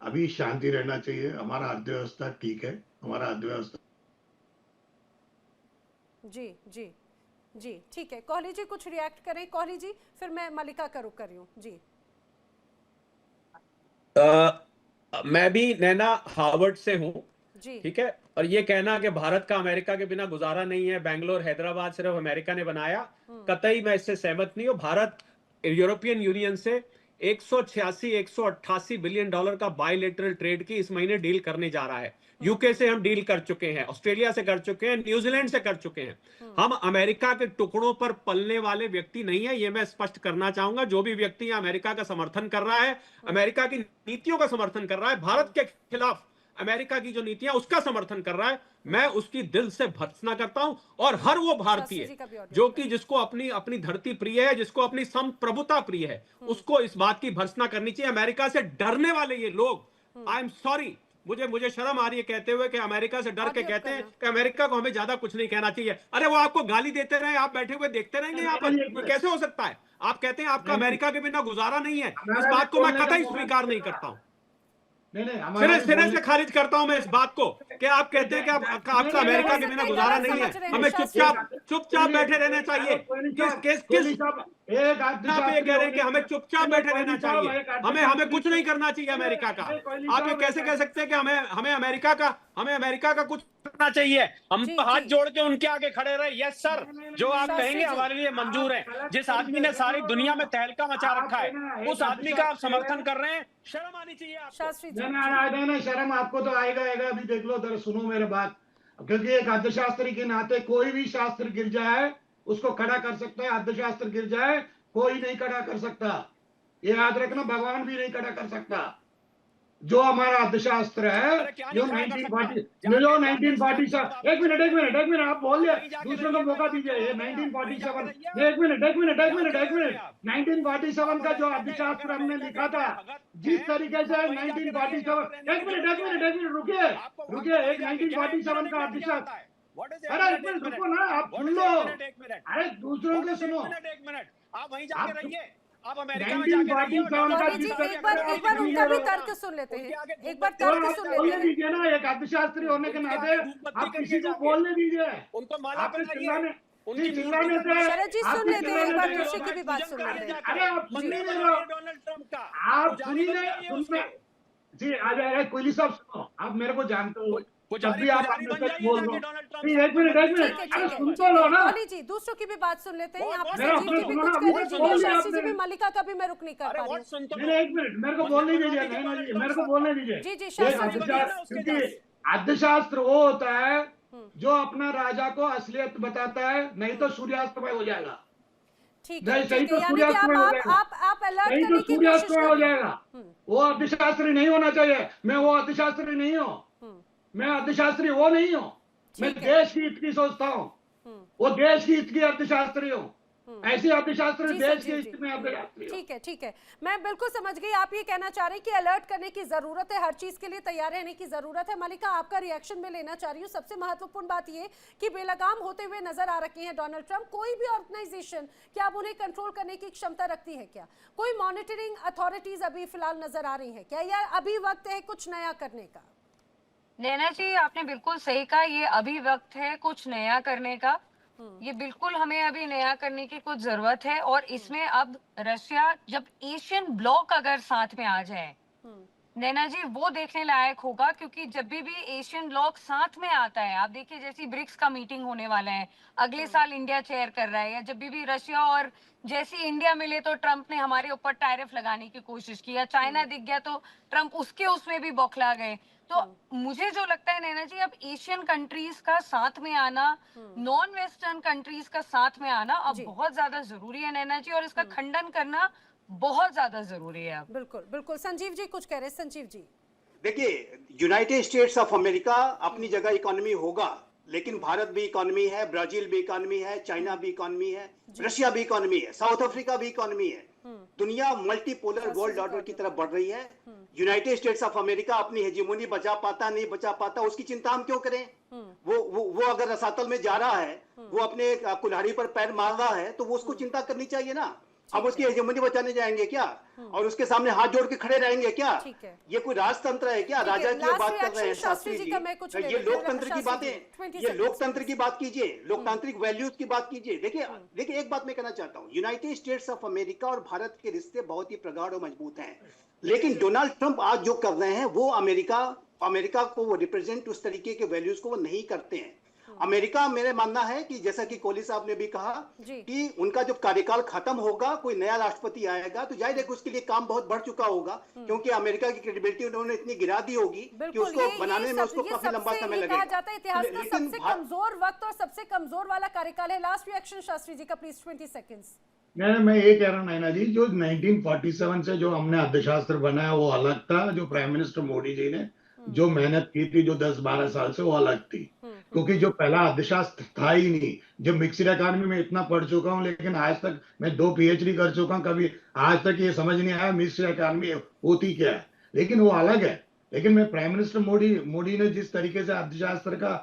अभी शांति रहना चाहिए, हमारा अर्थव्यवस्था ठीक है, हमारा अर्थव्यवस्था जी जी ठीक है, कोहली जी कुछ रिएक्ट करें। कोहली जी, फिर मैं मलिका का रुख कर रही हूँ जी। मैं भी नैना हार्वर्ड से हूँ, जी ठीक है, और ये कहना कि भारत का अमेरिका के बिना गुजारा नहीं है, बेंगलोर हैदराबाद सिर्फ अमेरिका ने बनाया, कतई मैं इससे सहमत नहीं हूँ। भारत यूरोपियन यूनियन से 188 बिलियन डॉलर का बायलैटरल ट्रेड की इस महीने डील करने जा रहा है। यूके से हम डील कर चुके हैं, ऑस्ट्रेलिया से कर चुके हैं, न्यूजीलैंड से कर चुके हैं। हम अमेरिका के टुकड़ों पर पलने वाले व्यक्ति नहीं है, ये मैं स्पष्ट करना चाहूंगा। जो भी व्यक्ति अमेरिका का समर्थन कर रहा है, अमेरिका की नीतियों का समर्थन कर रहा है, भारत के खिलाफ अमेरिका की जो नीतियां उसका समर्थन कर रहा है, मैं उसकी दिल से भर्त्सना करता हूं। और हर वो भारतीय जो कि जिसको अपनी अपनी धरती प्रिय है, जिसको अपनी संप्रभुता प्रिय है, उसको इस बात की भर्त्सना करनी चाहिए। अमेरिका से डरने वाले ये लोग, आई एम सॉरी, मुझे शर्म आ रही है कहते हुए कि अमेरिका से डर के कहते हैं कि अमेरिका को हमें ज्यादा कुछ नहीं कहना चाहिए। अरे वो आपको गाली देते रहे, आप बैठे हुए देखते रहेंगे यहाँ पर, ये कैसे हो सकता है? आप कहते हैं आपका अमेरिका के बिना गुजारा नहीं है, इस बात को मैं कतई स्वीकार नहीं करता हूं। सिरे से खारिज करता हूं मैं इस बात को कि आप कहते हैं कि आपका अमेरिका के बिना गुजारा नहीं है, हमें चुपचाप बैठे रहना चाहिए। किस आप ये कह रहे हैं कि हमें चुपचाप बैठे रहना चाहिए, हमें कुछ नहीं करना चाहिए अमेरिका का? आप ये कैसे कह सकते हैं कि हमें अमेरिका का कुछ करना चाहिए? हम तो हाथ जोड़ के उनके आगे खड़े रहे, यस सर, जो आप कहेंगे हमारे लिए मंजूर है। जिस आदमी ने सारी दुनिया में तहलका मचा रखा है, उस आदमी का आप समर्थन कर रहे हैं, शर्म आनी चाहिए आपको। ना शर्म आपको तो आएगा। अभी देख लो, जरा सुनो मेरे बात, क्योंकि एक अर्थशास्त्री के नाते कोई भी शास्त्र गिर जाए उसको खड़ा कर सकता है, अर्थशास्त्र गिर जाए कोई नहीं खड़ा कर सकता। ये याद रखना, भगवान भी नहीं खड़ा कर सकता। जो हमारा अर्थशास्त्र है, जो 1947, एक मिनट आप बोल रहे, दूसरों को मौका दीजिए। ये 1947, एक मिनट 1947 का जो अर्थशास्त्र हमने लिखा था, जिस तरीके से 1947, एक मिनट रुकिए, एक 1947 का अर्थशास्त्र, अरे एक मिनट रुको ना, आप सुन लो, अरे दूसरों को सुनो, आप वहीं जाके रहिए, आप अमेरिका में 1947 का जी एक बार उनका भी तर्क सुन लेते हैं, एक बार तर्क सुन लेते हैं। दीजिए ना, एक अर्थशास्त्री होने के नाते आप किसी को बोलने दीजिए। उनको माला चिल्लाने से शरद जी सुन लेते हैं, एक बार ऋषि की भी बात सुन लेते हैं। अरे आप सुन नहीं रहे हो, डोनाल्ड ट्रम्प का आप सुनिए जी। आ जाएगा कोहली साहब, सुनो, आप मेरे को जानते हो, जब भी आप बोल रहे हो, एक मिनट अरे सुन तो लो ना। कोहली जी दूसरों की भी बात सुन लेते हैं, यहाँ पर संजीव जी भी कुछ कह लीजिए, शास्त्री जी भी, मलिका का भी मैं रुक नहीं कर पा रही हूँ। एक मिनट मेरे को बोलने दीजिए, मेरे को बोलने दीजिए। जी शास्त्री जी, अर्थशास्त्र वो होता है जो अपना राजा को असलियत बताता है, नहीं तो सूर्यास्त हो जाएगा। ठीक है, सही तो यानी कि आप अलर्ट करने की कोशिश कर हो जाएगा। वो अर्थशास्त्री नहीं होना चाहिए, मैं वो अर्थशास्त्री नहीं हूँ, मैं अर्थशास्त्री वो नहीं हूँ, मैं देश की हित की सोचता हूँ, वो देश की हित की अर्थशास्त्री हूँ। ऐसी अर्थशास्त्री देश के हित में अर्थशास्त्री। ठीक है, मैं बिल्कुल समझ गई। आप ये कहना चाह रहे हैं कि अलर्ट करने की जरूरत है, हर चीज के लिए तैयार रहने की जरूरत है। मलिका, आपका रिएक्शन में लेना चाह रही हूँ। सबसे महत्वपूर्ण बात ये कि बेलगाम होते हुए नजर आ रखे हैं डोनाल्ड ट्रंप। कोई भी ऑर्गेनाइजेशन, क्या आप उन्हें कंट्रोल करने की क्षमता रखती है? क्या कोई मॉनिटरिंग अथॉरिटीज अभी फिलहाल नजर आ रही है क्या, या अभी वक्त है कुछ नया करने का? नैना जी, आपने बिल्कुल सही कहा, ये अभी वक्त है कुछ नया करने का। ये बिल्कुल हमें अभी नया करने की कुछ जरूरत है। और इसमें अब रशिया, जब एशियन ब्लॉक अगर साथ में आ जाए नैना जी, वो देखने लायक होगा। क्योंकि जब भी एशियन ब्लॉक साथ में आता है, आप देखिए जैसी ब्रिक्स का मीटिंग होने वाला है, अगले साल इंडिया चेयर कर रहा है, या जब भी रशिया और जैसी इंडिया मिले तो ट्रंप ने हमारे ऊपर टैरिफ लगाने की कोशिश की, या चाइना दिख गया तो ट्रंप उसमें भी बौखला गए। तो मुझे जो लगता है नैना जी, अब एशियन कंट्रीज का साथ में आना, नॉन वेस्टर्न कंट्रीज का साथ में आना अब बहुत ज्यादा जरूरी है नैना जी, और इसका खंडन करना बहुत ज्यादा जरूरी है। बिल्कुल। संजीव जी कुछ कह रहे हैं। संजीव जी, देखिए, यूनाइटेड स्टेट्स ऑफ अमेरिका अपनी जगह इकोनॉमी होगा, लेकिन भारत भी इकोनॉमी है, ब्राजील भी इकोनॉमी है, चाइना भी इकोनॉमी है, रशिया भी इकोनॉमी है, साउथ अफ्रीका भी इकोनॉमी है। दुनिया मल्टीपोलर वर्ल्ड ऑर्डर की तरफ बढ़ रही है। यूनाइटेड स्टेट्स ऑफ अमेरिका अपनी हेजेमोनी बचा पाता नहीं बचा पाता, उसकी चिंता हम क्यों करें? वो अगर रसातल में जा रहा है, वो अपने कुल्हाड़ी पर पैर मार रहा है, तो वो उसको चिंता करनी चाहिए ना। हम उसकी हेजेमनी बचाने जाएंगे क्या? और उसके सामने हाथ जोड़ के खड़े रहेंगे क्या? ठीक है। ये कोई राजतंत्र है क्या? राजा की Last बात कर रहे हैं reaction शास्त्री जी जी। का मैं कुछ ले ये लेती हूँ। लोकतंत्र की शास्त्री जी, बातें, 20 ये seconds। लोकतंत्र की बात कीजिए, लोकतांत्रिक वैल्यूज की बात कीजिए। देखिए एक बात मैं कहना चाहता हूँ, यूनाइटेड स्टेट्स ऑफ अमेरिका और भारत के रिश्ते बहुत ही प्रगाढ़ और मजबूत हैं, लेकिन डोनाल्ड ट्रंप आज जो कर रहे हैं वो अमेरिका को वो रिप्रेजेंट उस तरीके के वैल्यूज को वो नहीं करते हैं। अमेरिका, मेरे मानना है कि जैसा कि कोहली साहब ने भी कहा कि उनका जब कार्यकाल खत्म होगा, कोई नया राष्ट्रपति आएगा तो जाहिर है कि उसके लिए काम बहुत बढ़ चुका होगा, क्योंकि अमेरिका की क्रेडिबिलिटी उन्होंने इतनी गिरा दी होगी कि उसको बनाने में उसको काफी लंबा समय लगेगा। कहा जाता है इतिहास का लेकिन सबसे कमजोर वक्त और सबसे कमजोर वाला कार्यकाल है। लास्ट रिएक्शन शास्त्री जी का प्लीज, 20 सेकंड्स। मैं ये कह रहा हूँ नैना जी, जो 1947 से जो हमने अर्थशास्त्र बनाया वो अलग था। जो प्राइम मिनिस्टर मोदी जी ने जो मेहनत की थी जो 10-12 साल से, वो अलग थी, क्योंकि जो पहला अर्थशास्त्र था ही नहीं। जब मिक्सड इकॉनमी में इतना पढ़ चुका हूँ, लेकिन आज तक मैं 2 PhD कर चुका हूँ, कभी आज तक ये समझ नहीं आया मिक्सड इकॉनमी होती क्या है, लेकिन वो अलग है। लेकिन मैं प्राइम मिनिस्टर मोदी ने जिस तरीके से अर्थशास्त्र का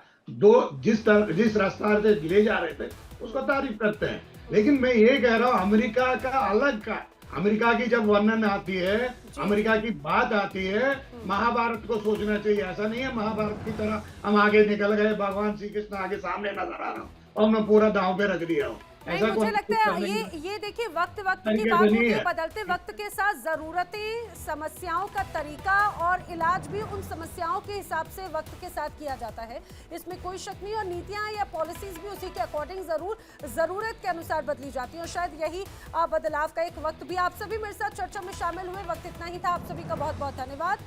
जिस रास्ता से ले जा रहे थे उसको तारीफ करते हैं। लेकिन मैं ये कह रहा हूँ अमेरिका का अलग का, अमेरिका की जब वर्णन आती है, अमेरिका की बात आती है, महाभारत को सोचना चाहिए। ऐसा नहीं है महाभारत की तरह हम आगे निकल गए, भगवान श्री कृष्ण आगे सामने नजर आ रहा हूँ और मैं पूरा दांव पे रख दिया हूँ। नहीं, मुझे लगता है ये देखिए वक्त की बात होती है, बदलते वक्त के साथ जरूरतें, समस्याओं का तरीका और इलाज भी उन समस्याओं के हिसाब से वक्त के साथ किया जाता है, इसमें कोई शक नहीं। और नीतियां या पॉलिसीज भी उसी के अकॉर्डिंग जरूरत के अनुसार बदली जाती है और शायद यही बदलाव का एक वक्त भी। आप सभी मेरे साथ चर्चा में शामिल हुए, वक्त इतना ही था। आप सभी का बहुत बहुत धन्यवाद।